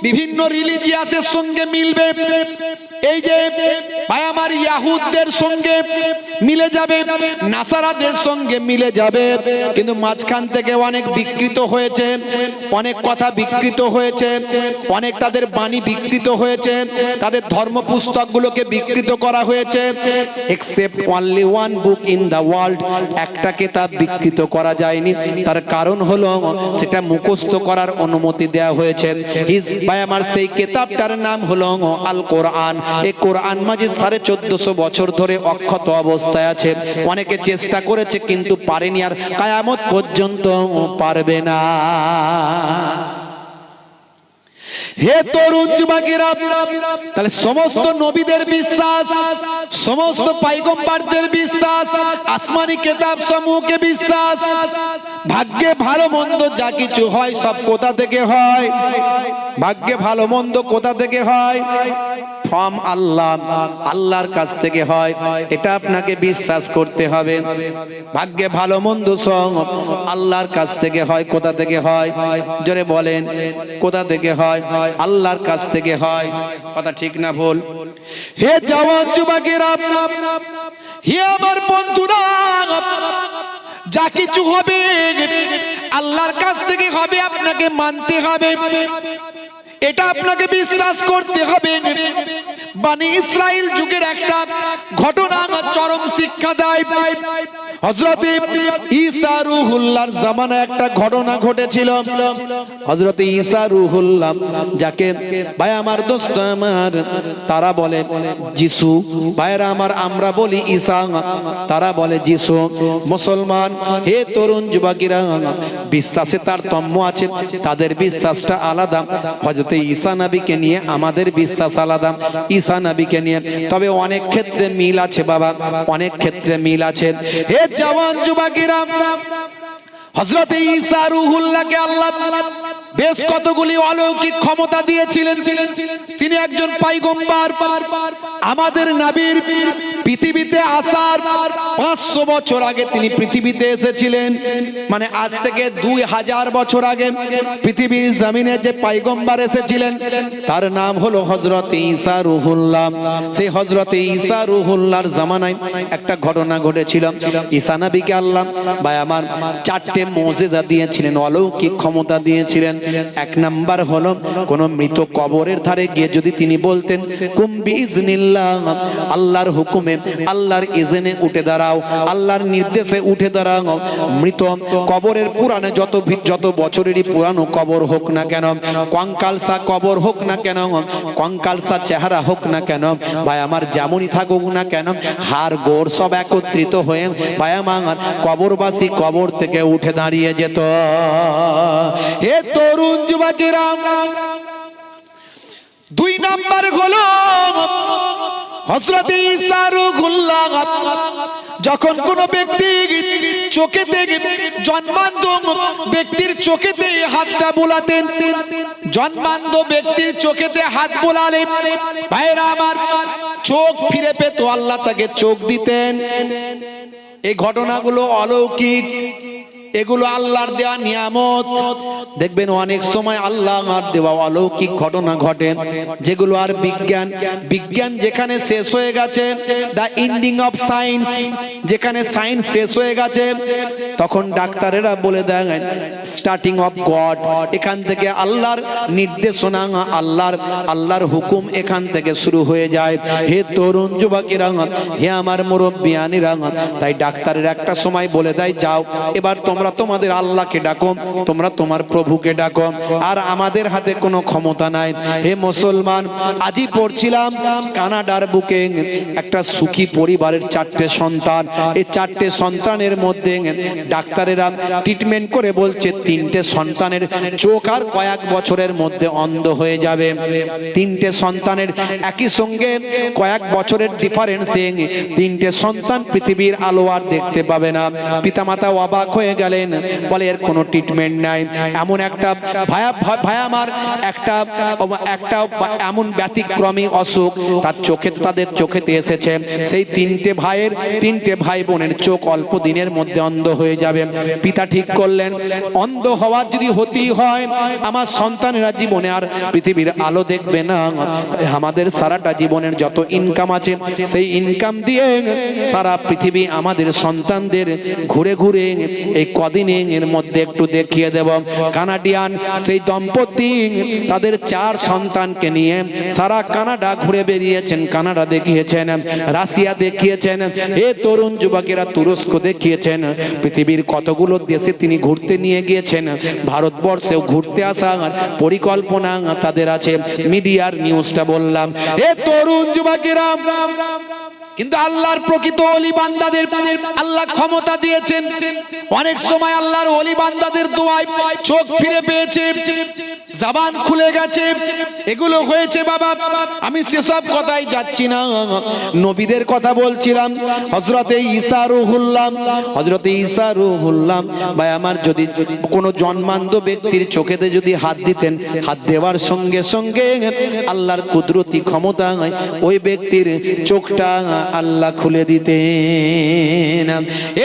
বিভিন্ন রিলিজিয়াসের সঙ্গে মিলবে। এই যে ভাই আমার ইয়াহুদদের সঙ্গে মিলে যাবে, নাসারাদের সঙ্গে মিলে যাবে, কিন্তু মাঝখান থেকে অনেক বিকৃত হয়েছে, অনেক কথা বিকৃত হয়েছে, অনেক তাদের বাণী বিকৃত হয়েছে, তাদের ধর্ম পুস্তকগুলোকে বিকৃত করা হয়েছে। Except only one book in the world, একটা কিতাব বিকৃত করা যায়নি। তার কারণ হলো সেটা মুখস্থ করার অনুমতি দেয়া হয়েছে। ভাই আমার সেই কিতাবটার নাম হলো আল কোরআন। এই কোরআন মাজিদ 1450 বছর ধরে অক্ষত অবস্থায় আছে। অনেকে চেষ্টা করেছে কিন্তু পারেনি, আর কিয়ামত পর্যন্ত পারবে না। হে তরুণ যুবকেরা, তাহলে সমস্ত নবীদের বিশ্বাস, সমস্ত পয়গম্বরদের বিশ্বাস, আসমানি কিতাব সমূহকে বিশ্বাস। ভাগ্যে ভালো মন্দ যা কিছু হয় সব কোথা থেকে হয়? ভাগ্যে ভালো মন্দ কোথা থেকে হয়? ফ্রম আল্লাহ, আল্লাহর কাছ থেকে হয়। এটা আপনাকে বিশ্বাস করতে হবে। ভাগ্যে ভালো মন্দ সব আল্লাহর কাছ থেকে হয়। কোথা থেকে হয়? জোরে বলেন, কোথা থেকে হয়? আল্লাহর কাছ থেকে হয়। কথা ঠিক না ভুল? হে জওয়ান যুবকেরা, হে আমার বন্ধুরা, যা কিছু হবে আল্লাহর কাছ থেকে হবে, আপনাকে মানতে হবে, এটা আপনাকে বিশ্বাস করতে হবে। বনি ইসরাইল যুগের একটা ঘটনা চরম শিক্ষা দেয়। হযরতে ঈসা রূহুল্লাহর জামানায় একটা ঘটনা ঘটেছিল। হযরতে ঈসা রূহুল্লাহ, যাকে ভাই আমার দোস্ত আমার তারা বলে যিশু, ভাইরা আমার আমরা বলি ঈসা, তারা বলে যিশু। মুসলমান হে তরুণ যুবকেরা, বিশ্বাসে তারতম্য আছে, তাদের বিশ্বাসটা আলাদা। হযরতে ঈসা নবীকে নিয়ে আমাদের বিশ্বাস আলাদা, ঈসা নবীকে নিয়ে। তবে অনেক ক্ষেত্রে মিল আছে বাবা, অনেক ক্ষেত্রে মিল আছে। হে জওয়ান যুবকেরা, হযরতে ঈসা রূহুল্লাহকে আল্লাহ বেশ কতগুলি অলৌকিক ক্ষমতা দিয়েছিলেন। তিনি একজন পয়গম্বর। আমাদের নবীর পৃথিবীতে আসার 500 বছর আগে তিনি পৃথিবীতে এসেছিলেন। মানে আজ থেকে 2000 বছর আগে পৃথিবীর জমিনে যে পয়গম্বর এসেছিলেন তার নাম হলো হযরতে ঈসা রূহুল্লাহ। সেই হযরতে ঈসা রূহুল্লাহর জামানায় একটা ঘটনা ঘটেছিল। ঈসা নবীকে আল্লাহ ভাই আমার 4টে মুজিজা দিয়েছিলেন, অলৌকিক ক্ষমতা দিয়েছিলেন। এক নাম্বার হলো কোন মৃত কবরের ধারে গিয়ে যদি তিনি বলতেন কুম বিইজনিল্লাহ, আল্লাহর হুকুমে, আল্লাহর ইজনে উঠে দাঁড়াও, আল্লাহর নির্দেশে উঠে দাঁড়াও। মৃত কবরের পুরানো যত বছরেরই পুরানো কবর হোক না কেন, কঙ্কালসা কবর হোক না কেন, কঙ্কালসা চেহারা হোক না কেন, ভাই আমার যেমনই থাকুক না কেন, হাড় গোড় সব একত্রিত হয়ে ভাই আমার কবরবাসী কবর থেকে উঠে দাঁড়িয়ে যেত। হে তরুণ যুবকেরা, 2 নাম্বার হলো হযরতে ঈসা রূহুল্লাহ যখন কোন ব্যক্তি চোখেতে জন্মান্ধ ব্যক্তির চোখেতে হাতটা বোলাতেন, জন্মান্ধ ব্যক্তির চোখেতে হাত বোলালে ভাইরা আমার চোখ ফিরে পেত, আল্লাহ তাকে চোখ দিতেন। এই ঘটনাগুলো অলৌকিক, এগুলো আল্লাহর দেওয়া নিয়ামত। দেখবেন অনেক সময় আল্লাহর দেওয়া অলৌকিক ঘটনা ঘটে যেগুলো আর বিজ্ঞান যেখানে শেষ হয়ে গেছে, দা এন্ডিং অফ সায়েন্স, যেখানে সায়েন্স শেষ হয়ে গেছে তখন ডাক্তারেরা বলে দেয় স্টার্টিং অফ গড। এখান থেকে আল্লাহর নির্দেশনা, আল্লাহর হুকুম এখান থেকে শুরু হয়ে যায়। হে তরুণ যুবকেরা, হে আমার মুরব্বিয়ানিরা, তাই ডাক্তারের একটা সময় বলে দেয় যাও এবার তোমরা তোমাদের আল্লাহকে ডাকো, তোমরা তোমার প্রভুকে ডাকো, আর আমাদের হাতে কোনো ক্ষমতা নাই। হে মুসলমান, আজই পড়ছিলাম কানাডার বুকে একটা সুখী পরিবারের 4টে সন্তান। এই 4টে সন্তানের মধ্যে ডাক্তারেরা ট্রিটমেন্ট করে বলছে 3টে সন্তানের চোখ আর কয়েক বছরের মধ্যে অন্ধ হয়ে যাবে। 3টে সন্তানের একই সঙ্গে কয়েক বছরের ডিফারেন্সে 3টে সন্তান পৃথিবীর আলো আর দেখতে পাবে না। পিতামাতা অবাক হয়ে গেলেন, বলে এর কোনো ট্রিটমেন্ট নাই। এমন একটা ভাই আমার একটা এমন ব্যতিক্রমী অসুখ তার চোখে, তাদের চোখেতে এসেছে। সেই 3টে ভাই বোনের চোখ অল্প দিনের মধ্যে অন্ধ হয়ে যাবে। পিতা ঠিক করলেন, অন্ধ হওয়ার যদি হতেই হয় আমার সন্তানেরা জীবনে আর পৃথিবীর আলো দেখবে না, আমাদের সারাটা জীবনের যত ইনকাম আছে সেই ইনকাম দিয়ে সারা পৃথিবী আমাদের সন্তানদের ঘুরে ঘুরে এই কদিনের মধ্যে একটু দেখিয়ে দেব। কানাডিয়ান সেই দম্পতি তাদের 4 সন্তানকে নিয়ে সারা কানাডা ঘুরে বেরিয়েছেন। কানাডা দেখিয়েছেন, রাশিয়া দেখিয়েছেন, এ তরুণ যুবকেরা তুরস্ক দেখিয়েছেন। পৃথিবীর কতগুলো দেশে তিনি ঘুরতে নিয়ে গিয়েছেন। ভারতবর্ষেও ঘুরতে আসা পরিকল্পনা তাদের আছে। মিডিয়ার নিউজটা বললাম। এ তরুণ যুবকেরা কিন্তু আল্লাহর প্রকৃত ওলি বান্দাদের আল্লাহ ক্ষমতা দিয়েছেন। অনেক সময় আল্লাহর ওলি বান্দাদের দোয়ায় চোখ ফিরে পেয়েছে, জবান খুলে গেছে, এগুলো হয়েছে বাবা। আমি সেসব কথাই যাচ্ছি না, নবীদের কথা বলছিলাম। হযরতে ঈসা রূহুল্লাহ ভাই আমার, যদি কোনো জন্মান্ধ ব্যক্তির চোখেতে যদি হাত দিতেন, হাত দেওয়ার সঙ্গে সঙ্গে আল্লাহর কুদরতি ক্ষমতা ওই ব্যক্তির চোখটা আল্লাহ খুলে দিতেন।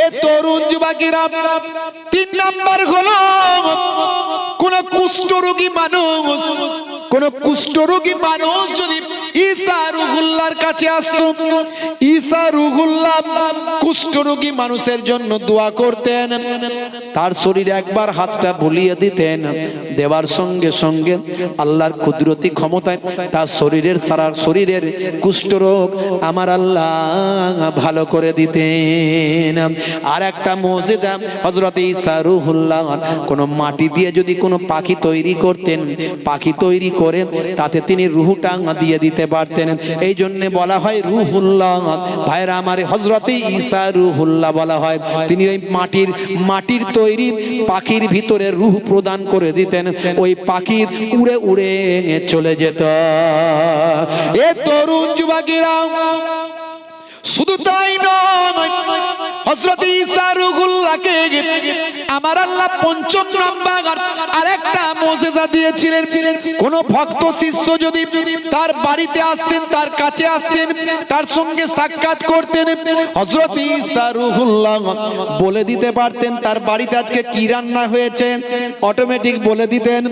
এ তরুণ যুবকেরা, 3 নাম্বার হলো কোন কুষ্ঠরোগী মানুষ যদি ঈসা রূহুল্লাহর কাছে আসতো, ঈসা রূহুল্লাহ কুষ্ঠরোগী মানুষের জন্য দোয়া করতেন। তার শরীরে একবার হাতটা বুলিয়ে দিতেন, দেওয়ার সঙ্গে সঙ্গে আল্লাহর কুদরতি ক্ষমতায় তার সারা শরীরের কুষ্ঠরোগ আমার আল্লাহ ভালো করে দিতেন। আর একটা মুজিজা, হযরত ঈসা রূহুল্লাহ কোন মাটি দিয়ে যদি কোনো পাখি তৈরি করতেন, পাখি তৈরি করে তাতে তিনি রূহটা দিয়ে দিতে পারতেন। এই জন্য বলা হয় রূহুল্লাহ। ভাইরা আমার, হযরত ঈসা রূহুল্লাহ বলা হয়। তিনি ওই মাটির তৈরি পাখির ভিতরে রূহ প্রদান করে দিতেন, ওই পাখির উড়ে উড়ে চলে যেত। এ তরুণ যুবকেরা, শুধু তাই নয়, হযরত ঈসা রূহুল্লাহকে আমার আল্লাহ 5ম নাম্বার আরেকটা মুজিজা দিয়েছিলেন। কোন ভক্ত শিষ্য যদি তার বাড়িতে আসতেন, তার কাছে আসতেন, তার সঙ্গে সাক্ষাৎ করতেন, হযরত ঈসা রূহুল্লাহ বলে দিতে পারতেন তার বাড়িতে আজকে কি রান্না হয়েছে, অটোমেটিক বলে দিতেন।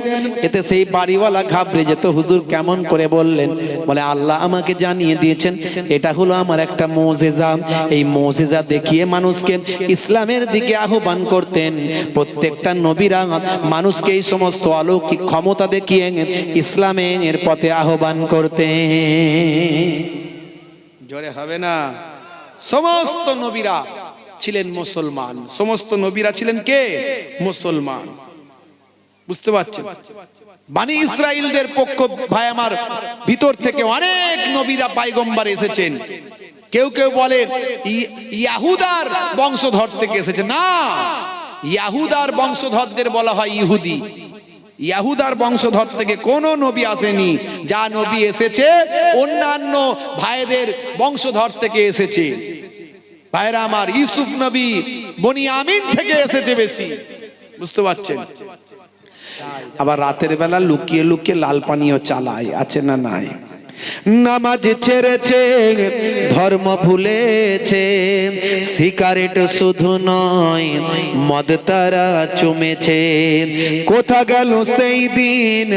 এতে সেই বাড়িওয়ালা ঘাবড়ে যেত, হুজুর কেমন করে বললেন? বলে আল্লাহ আমাকে জানিয়ে দিয়েছেন, এটা হলো আমার একটা মুজিজা। এই মুজিজা দেখিয়ে মানুষকে ইসলামের দিকে আহ্বান করতেন। প্রত্যেকটা নবীরা মানুষকে এই সমস্ত অলৌকিক ক্ষমতা দেখিয়ে ইসলামের পথে আহ্বান করতেন। জোরে হবে না? সমস্ত নবীরা ছিলেন মুসলমান। সমস্ত নবীরা ছিলেন কে? মুসলমান। বুঝতে পারছেন? বানি ইসরাইলদের পক্ষ ভাই আমার ভিতর থেকে অনেক নবীরা পয়গম্বর এসেছেন। কেউ কেউ বলে ইয়াহুদার বংশধর থেকে এসেছে। না, ইয়াহুদার বংশধরদের বলা হয় ইহুদি। ইয়াহুদার বংশধর থেকে কোন নবী আসেনি। যা নবী এসেছে অন্যান্য ভাইদের বংশধর থেকে এসেছে। ভাইরা আমার, ইউসুফ নবী বনিয়ামিন থেকে এসেছে বেশি। বুঝতে পারছেন? আবার রাতের বেলা লুকিয়ে লুকিয়ে লাল পানীয় চালায়, আছে না নাই? নামাজ ছেড়েছে, ধর্ম ভুলেছে, সিগারেট শুধু নয় মদ তারা চুমেছে। কোথা গেল সেই দিন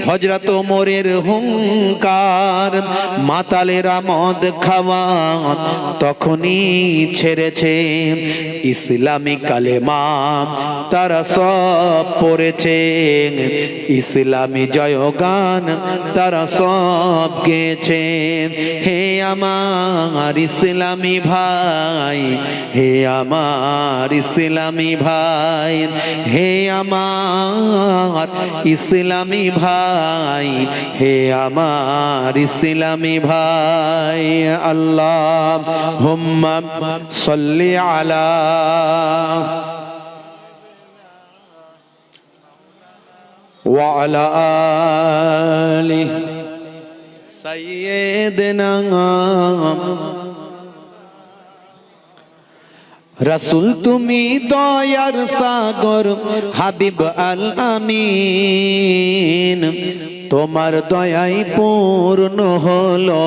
হযরত ওমরের হুঙ্কার, মাতালেরা মদ খাওয়া তখনই ছেড়েছে। ইসলামী কালেমা তারা সব পড়েছে, ইসলামী জয়গান তারা সব পেয়েছে। হে আমার ইসলামী ভাই, হে আমার ইসলামী ভাই, হে আমার ইসলামী ভাই, হে আমার ইসলামী ভাই। আল্লাহুম্মা সাল্লি আলা ওয়া আলা আলি সাইয়্যিদিনা রাসূল তুমি দয়ার সাগর হাবিব আল আমিন, তোমার দয়ায় পূর্ণ হলো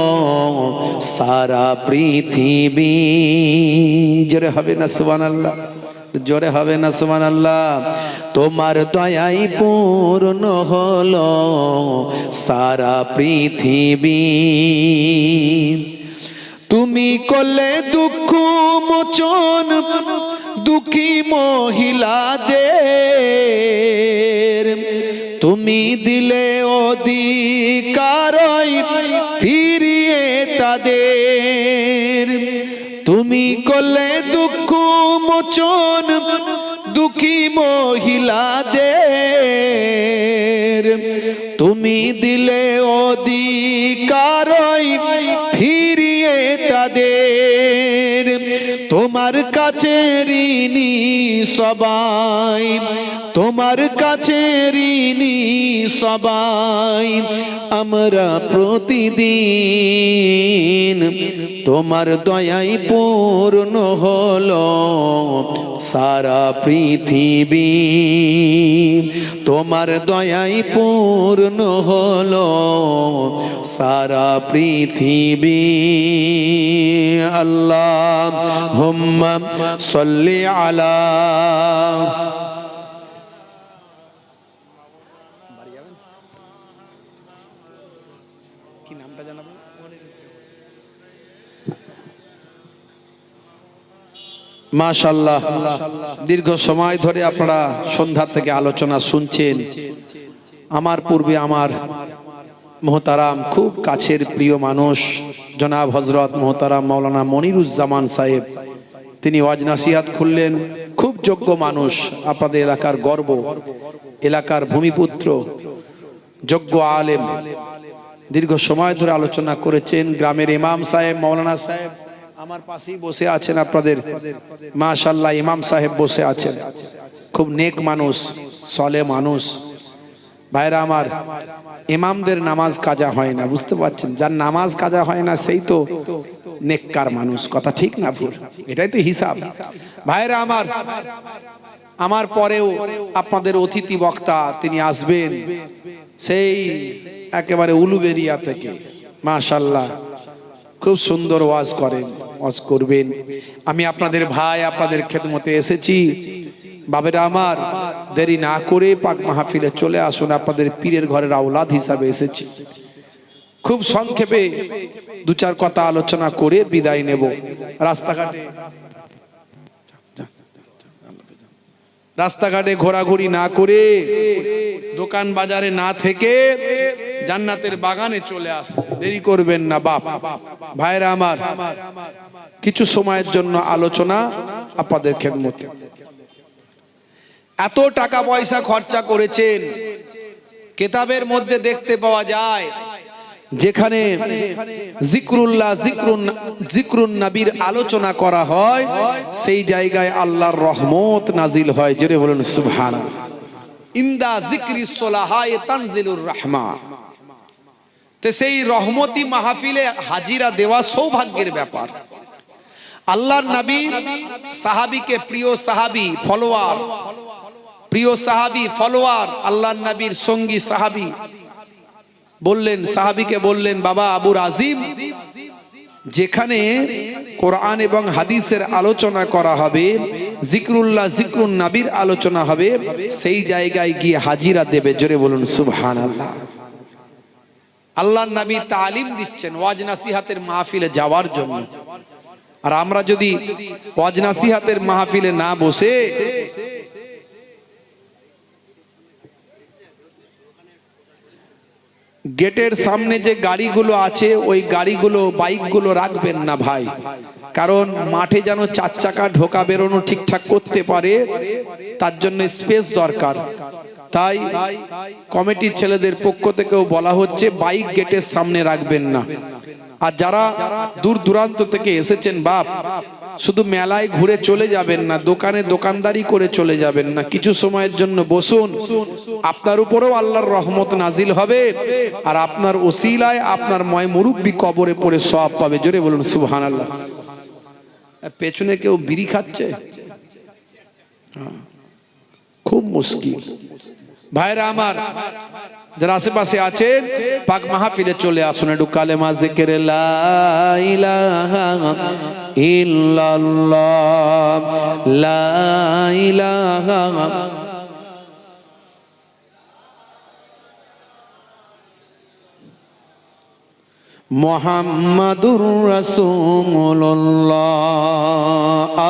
সারা পৃথিবী। জোরে হবে না সুবহানাল্লাহ, জোরে হবে না সুবহানাল্লাহ। তোমার দয়ায় পূর্ণ হলো সারা পৃথিবী। তুমি করলে দুঃখ মোচন দুঃখী মহিলাদের, তুমি দিলে অধিকার ফিরিয়ে তাদের। তুমি করলে দুঃখ মোচন দুঃখী মহিলাদের, তুমি দিলে অধিকার ফিরিয়ে তাদের। তোমার কাছে ঋণী সবাই, তোমার কাছে ঋণী সবাই আমরা প্রতিদিন। তোমার দয়ায় পূর্ণ হলো সারা পৃথিবী, তোমার দয়ায় পূর্ণ হলো সারা পৃথিবী। আল্লাহুম্মা সাল্লি আলা মাশাআল্লাহ। দীর্ঘ সময় ধরে আপনারা সন্ধ্যা থেকে আলোচনা শুনছেন। আমার পূর্বে আমার মোহতারাম খুব কাছের প্রিয় মানুষ জনাব হযরত মোহতারাম মাওলানা মনিরুজ্জামান সাহেব, তিনি ওয়াজ নাসিহাত খুললেন। খুব যোগ্য মানুষ, আপনাদের এলাকার গর্ব, এলাকার ভূমিপুত্র, যোগ্য আলেম। দীর্ঘ সময় ধরে আলোচনা করেছেন। গ্রামের ইমাম সাহেব মাওলানা সাহেব আমার পাশেই বসে আছেন, আপনাদের মাশাআল্লাহ ইমাম সাহেব বসে আছেন। খুব নেক মানুষ, সলে মানুষ। ভাইরা আমার, ইমামদের নামাজ কাজা হয় না, বুঝতে পারছেন? যার নামাজ কাজা হয় না সেই তো নেককার মানুষ। কথা ঠিক না ভুল? এটাই তো হিসাব। ভাইরা আমার, আমার পরেও আপনাদের অতিথি বক্তা তিনি আসবেন সেই একেবারে উলুবেরিয়া থেকে। মাশাআল্লাহ খুব সুন্দর ওয়াজ করেন, ওয়াজ করবেন। আমি আপনাদের ভাই, আপনাদের খেদমতে এসেছি। বাবেরা আমার, দেরি না করে পাক মাহফিলে চলে আসুন। আপনাদের পীরের ঘরের আওলাদ হিসাবে এসেছি। খুব সংক্ষেপে দু চার কথা আলোচনা করে বিদায় নেব। রাস্তাঘাটে ঘোরাঘুরি না করে, দোকান বাজারে না থেকে জান্নাতের বাগানে চলে আসুন। দেরি করবেন না বাপ। ভাইরা আমার, কিছু সময়ের জন্য আলোচনা আপনাদের খেদমতে। এত টাকা পয়সা খরচা করেছেন, কিতাবের মধ্যে দেখতে পাওয়া যায় যেখানে জিক্রুল্লাহ জিক্রুন নবীর আলোচনা করা হয়, সেই জায়গায় আল্লাহর রহমত নাজিল হয়। জোরে বলুন সুবহানাল্লাহ। ইনদা যিকরিস সোলাহায়ে তানজিলুর রাহমা। তো সেই রহমতি মাহফিলে হাজিরা দেওয়া সৌভাগ্যের ব্যাপার। আল্লাহর নবী সাহাবীকে, প্রিয় সাহাবী ফলোয়ার, প্রিয় সাহাবী ফলোয়ার, আল্লাহর নবীর সঙ্গী সাহাবী বললেন, সাহাবীকে বললেন, বাবা আবু রাজিম, যেখানে কোরআন এবং হাদিসের আলোচনা করা হবে, জিক্রুল্লাহ জিক্রুন নবীর আলোচনা হবে, সেই জায়গায় গিয়ে হাজিরা দেবে। জোরে বলুন সুবহানাল্লাহ। আল্লাহর নবী তালিম দিচ্ছেন ওয়াজ নাসিহাতের মাহফিলে যাওয়ার জন্য। আর আমরা যদি ওয়াজ নাসিহাতের মাহফিলে না বসে গেটের সামনে যে গাড়িগুলো আছে ওই গাড়িগুলো বাইকগুলো রাখবেন না ভাই, কারণ মাঠে যেন চার চাকা ঢোকা বেরোনো ঠিকঠাক করতে পারে, তার জন্য স্পেস দরকার। তাই কমিটির ছেলেদের পক্ষ থেকেও বলা হচ্ছে বাইক গেটের সামনে রাখবেন না। আর যারা দূর দূরান্ত থেকে এসেছেন বাপ, শুধু মেলায় ঘুরে চলে যাবেন না, দোকানে দোকানদারি করে চলে যাবেন না, কিছু সময়ের জন্য বসুন, আপনার উপরেও আল্লাহর রহমত নাজিল হবে, আর আপনার ওসিলায় আপনার ময় মুরব্বি কবরে পড়ে সওয়াব পাবে। জোরে বলুন সুবহানাল্লাহ। পেছনে কেউ বিড়ি খাচ্ছে, খুব মুশকিল। ভাইরা আমার, যারা আশেপাশে আছেন পাক মাহফিলে চলে আসুন, একটু কালেমা জিকির লা ইলাহা ইল্লাল্লাহ, লা ইলাহা মুহাম্মাদুর রাসূলুল্লাহ।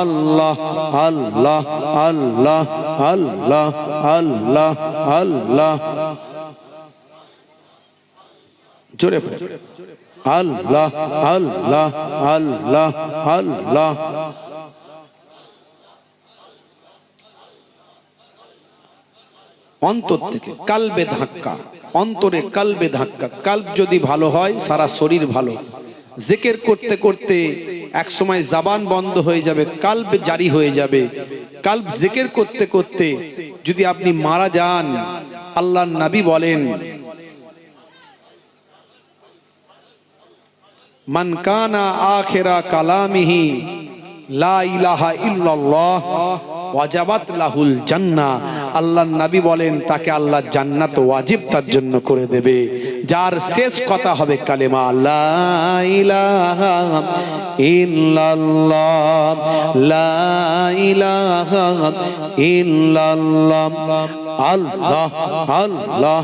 আল্লাহ আল্লাহ আল্লাহ আল্লাহ আল্লাহ আল্লাহ, জোরে আল্লাহ আল্লাহ আল্লাহ আল্লাহ। অন্তর থেকে কালবে ধাক্কা, অন্তরে কালবে ধাক্কা। কালব যদি ভালো হয় সারা শরীর ভালো। জিকির করতে করতে এক সময় জবান বন্ধ হয়ে যাবে, কালব জারি হয়ে যাবে। কালব জিকির করতে করতে যদি আপনি মারা যান, আল্লাহর নবী বলেন মান কানা আখিরা কালামিহি লা ইলাহা ইল্লাল্লাহ ওয়াজাবাত লাহুল জান্নাহ। আল্লাহর নবী বলেন তাকে আল্লাহ জান্নাত ওয়াজিব তার জন্য করে দেবে। যার শেষ কথা হবে কালেমা লা ইলাহা ইল্লাল্লাহ, লা ইলাহা ইল্লাল্লাহ, আল্লাহ আল্লাহ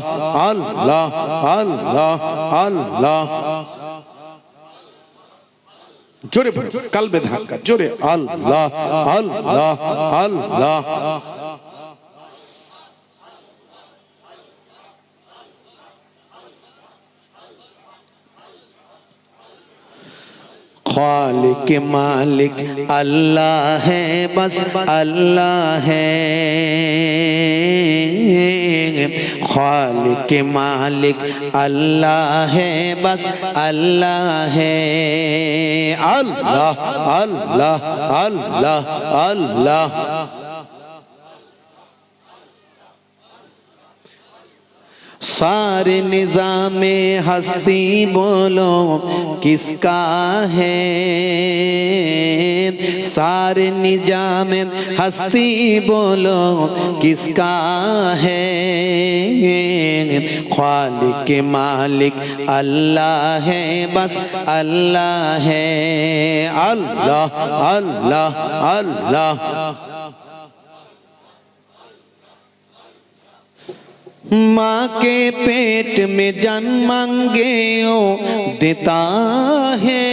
আল্লাহ আল্লাহ আল্লাহ। জোরে কালবে ধাক্কা, জোরে আল্লাহ আল্লাহ আল্লাহ। खालिक मालिक अल्लाह है, बस अल्लाह है। खालिक मालिक अल्लाह है, बस अल्लाह है। अल्लाह अल्लाह अल्लाह अल्लाह। सारे निज़ामे हस्ती बोलो किसका है, सारे निज़ामे हस्ती बोलो किसका है। खालिक मालिक अल्लाह है, बस अल्लाह है। अल्लाह अल्लाह अल्लाह। माँ के पेट में जन्मांगे ओ देता है,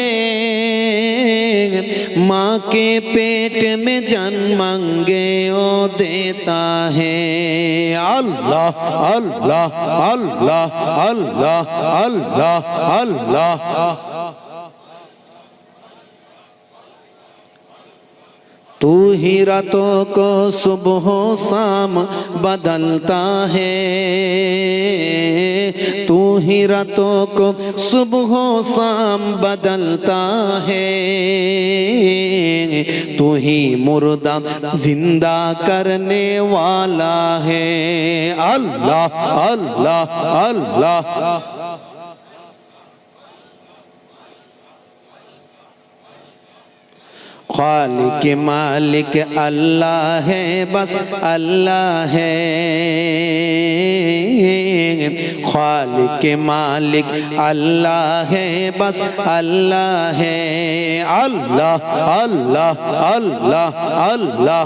माँ के पेट में जन्मांगे ओ देता है। अल्लाह अल्लाह अल्लाह अल्लाह अल्लाह अल्लाह। तू ही रातों को सुबह शाम बदलता है, तू ही रातों को सुबह शाम बदलता है। तू ही मुर्दा जिंदा करने वाला है। अल्लाह अल्लाह अल्लाह। खालिक मालिक अल्लाह है, बस अल्लाह है। खालिक मालिक अल्लाह है, बस अल्लाह है। अल्लाह अल्लाह अल्लाह अल्लाह।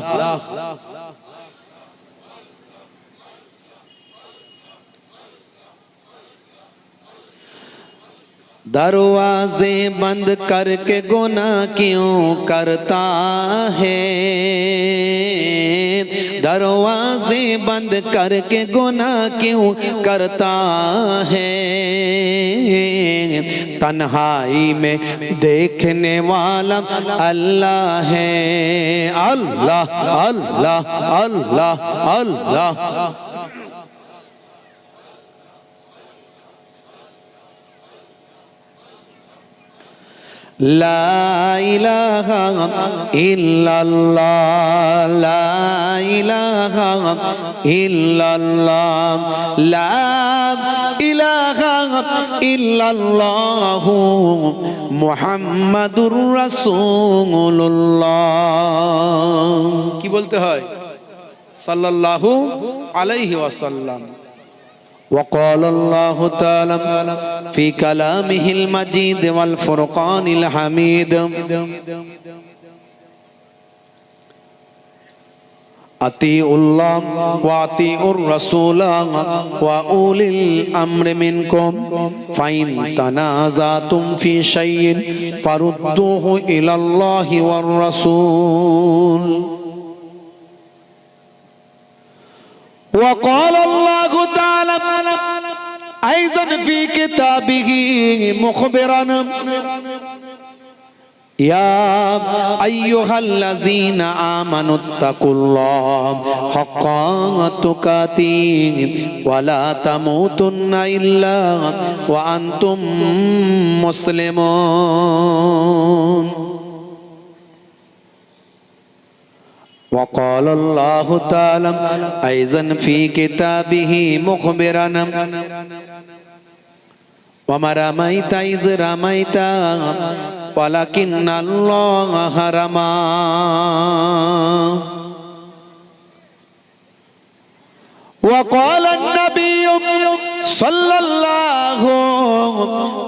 दरवाजे बंद करके गुनाह क्यों करता है, दरवाजे बंद करके गुनाह क्यों करता है, तन्हाई में देखने वाला अल्लाह है। अल्लाह अल्लाह अल्लाह अल्लाह। ला इलाहा इल्लल्लाह, ला इलाहा इल्लल्लाह, ला इलाहा इल्लल्लाह मुहम्मदुर রাসূলুল্লাহ। কি বলতে হয়? সাল্লাল্লাহু আলাইহি ওয়াসাল্লাম। وقال الله تعالى في كلامه المجيد والفرقان الحميد أطيعوا الله وأطيعوا الرسول وأولي الأمر منكم فإن تنازعتم في شيء فردوه إلى الله والرسول. وقال الله تعالى أيضا في كتابه مخبرا يا أيها الذين آمنوا اتقوا الله حق تقاته ولا تموتن إلا وأنتم مسلمون. وقال الله تعالى أيضا في كتابه مخبرا وما رميت إذ رميت ولكن الله رمى. وقال النبي صلى الله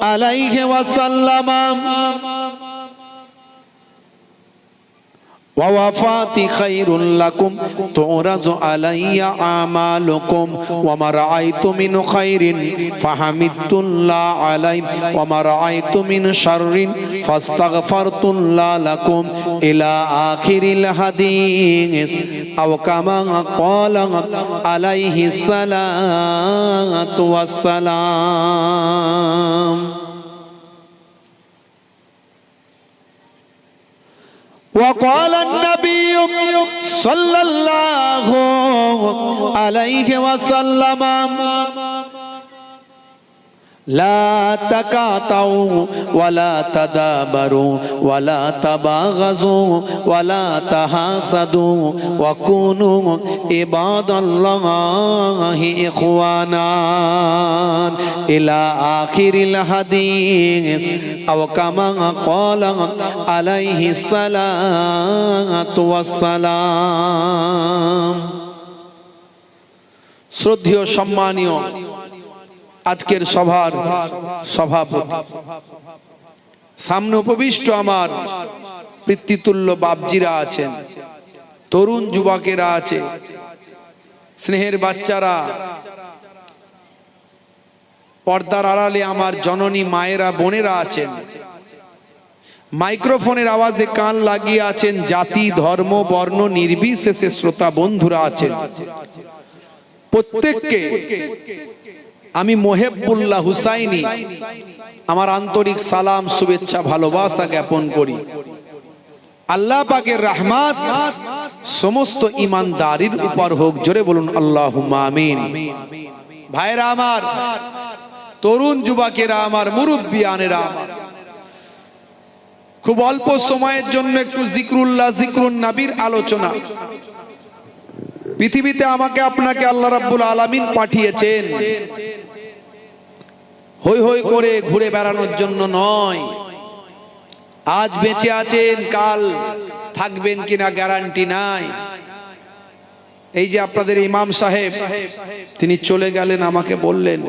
عليه وسلم ووفاتي خير لكم تعرض علي أعمالكم وما رأيت من خير فحمدت الله عليه وما رأيت من شر فاستغفرت الله لكم إلى آخر الحديث أو كما قال عليه الصلاة والسلام. وقال النبي صلى الله عليه وسلم لا تقاطعوا ولا تدابروا ولا تباغضوا ولا تحاسدوا وكونوا عباد الله إخوانا إلى آخر الحديث أو كما قال عليه الصلاة والسلام. শ্রদ্ধেয় সম্মানীয় আজকের সভার সভাপতি, সামনে উপবিষ্ট আমার পিতৃতুল্য বাপজিরা আছেন, তরুণ যুবকেরা আছে, স্নেহের বাচ্চারা, পর্দার আড়ালে আমার জননী মায়েরা বোনেরা আছেন, মাইক্রোফোনের আওয়াজে কান লাগিয়ে আছেন, জাতি ধর্ম বর্ণ নির্বিশেষে শ্রোতা বন্ধুরা আছেন। প্রত্যেককে আমি মোহেবুল্লাহ হুসাইনি আমার আন্তরিক সালাম শুভেচ্ছা ভালোবাসা জ্ঞাপন করি। আল্লাহ পাকের রহমত সমস্ত ঈমানদারির উপর হোক, জোরে বলুন আল্লাহুম্মা আমিন। ভাইরা আমার, তরুণ যুবকেরা আমার, মুরব্বিয়ানেরা, খুব অল্প সময়ের জন্য একটু জিকরুল্লাহ জিকরুন নবীর আলোচনা। পৃথিবীতে আমাকে আপনাকে আল্লাহ রাব্বুল আলামিন পাঠিয়েছেন হই হই করে ঘুরে বেড়ানোর জন্য নয়। আজ বেঁচে আছেন, কাল থাকবেন কিনা গ্যারান্টি নাই। এই যে আপনাদের ইমাম সাহেব, তিনি চলে গেলেন, আমাকে বললেন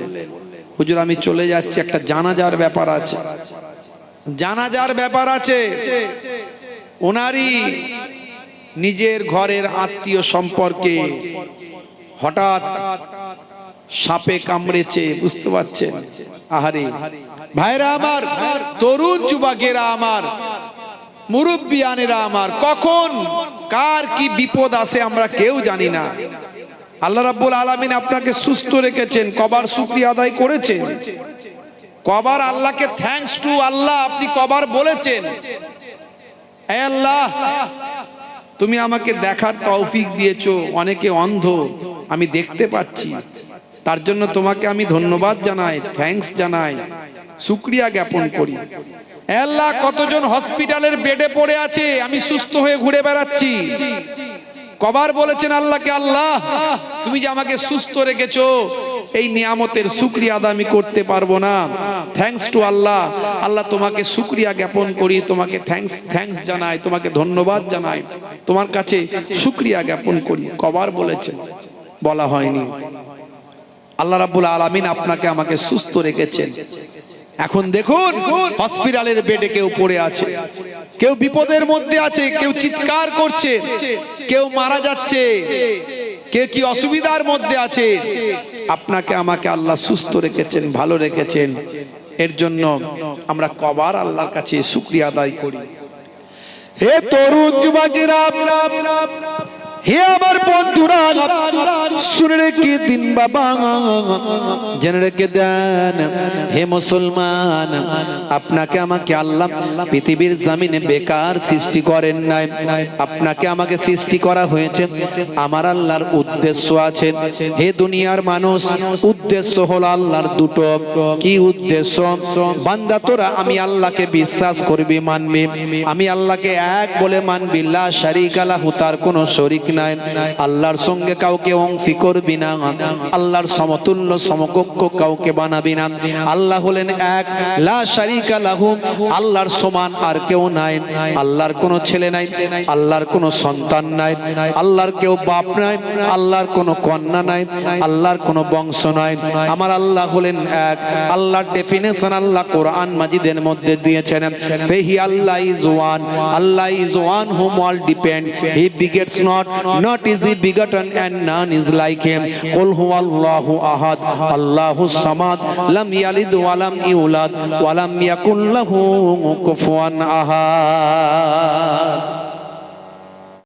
হুজুর আমি চলে যাচ্ছি, একটা জানাজার ব্যাপার আছে, জানাজার ব্যাপার আছে। ওনারই নিজের ঘরের আত্মীয় সম্পর্কে হঠাৎ সাপে কামড়েছে, বুঝতে পারছেন? আহারে ভাইরা আমার, তরুণ যুবকেরা আমার, মুরব্বিয়ানেরা আমার, কখন কার কি বিপদ আসে আমরা কেউ জানি না। আল্লাহ রাব্বুল আলামিন আপনাকে সুস্থ রেখেছেন, কবার শুকরিয়া আদায় করেছেন? কবার আল্লাহকে থ্যাঙ্কস টু আল্লাহ আপনি কবার বলেছেন, হে আল্লাহ তুমি আমাকে দেখার তৌফিক দিয়েছো, অনেকে অন্ধ আমি দেখতে পাচ্ছি, তার জন্য তোমাকে আমি ধন্যবাদ জানাই, থ্যাঙ্কস জানাই, শুকরিয়া জ্ঞাপন করি। হে আল্লাহ কতজন হসপিটালের বেডে পড়ে আছে, আমি সুস্থ হয়ে ঘুরে বেড়াচ্ছি, কবার বলেছেন আল্লাহকে, আল্লাহ তুমি যে আমাকে সুস্থ রেখেছো, এই নিয়ামতের শুকরিয়া আদা আমি করতে পারবো না, থ্যাঙ্কস টু আল্লাহ, আল্লাহ তোমাকে শুকরিয়া জ্ঞাপন করি, তোমাকে থ্যাঙ্কস জানাই, তোমাকে ধন্যবাদ জানাই, তোমার কাছে শুকরিয়া জ্ঞাপন করি, কবার বলেছেন? বলা হয়নি। আল্লাহ রাব্বুল আলামিন আপনাকে আমাকে সুস্থ রেখেছেন। এখন দেখুন হসপিটালের বেডে কেউ পড়ে আছে, কেউ বিপদের মধ্যে আছে, কেউ চিৎকার করছে, কেউ মারা যাচ্ছে, কেউ কি অসুবিধার মধ্যে আছে, আপনাকে আমাকে আল্লাহ সুস্থ রেখেছেন, ভালো রেখেছেন, এর জন্য আমরা কবার আল্লাহর কাছে শুকরিয়া আদায় করি। হে তরুণ যুবকেরা, হে আমার বন্ধুরা, শুনে রেখে দিন বাবা, জেনে রেখে দেন হে মুসলমান, আপনাকে আমাকে আল্লাহ পৃথিবীর জমিনে বেকার সৃষ্টি করেন নাই, আপনাকে আমাকে সৃষ্টি করা হয়েছে, আমার আল্লাহর উদ্দেশ্য আছে। হে দুনিয়ার মানুষ, উদ্দেশ্য হলো আল্লাহর দুটো। কি উদ্দেশ্য? বান্দা তোরা আমি আল্লাহকে বিশ্বাস করবি, মানবি, আমি আল্লাহকে এক বলে মানবি, লা শারীকা লাহু, তার কোনো শরীক নাই, আল্লাহর সঙ্গে কাউকে অংশী করবি না, আল্লাহর সমতুল্য সমকক্ষ কাউকে বানাবি না। আল্লাহ হলেন এক, লা শারীকা লাহু, আল্লাহর সমান আর কেউ নাই, আল্লাহর কোনো ছেলে নাই, আল্লাহর কোনো সন্তান নাই, আল্লাহর কেউ বাপ নাই, আল্লাহর কোনো কন্যা নাই, আল্লাহর কোনো বংশ নাই, আমার আল্লাহ হলেন এক। আল্লাহর ডেফিনেশন আল্লাহ কোরআন মাজিদের মধ্যে দিয়েছেন, সেই Allah is one, Allah is one whom all depend, he begets not is he begotten and none is like him, qul huwallahu ahad allahus samad lam yalid wa lam yulad wa lam yakul lahu kufuwan ahad।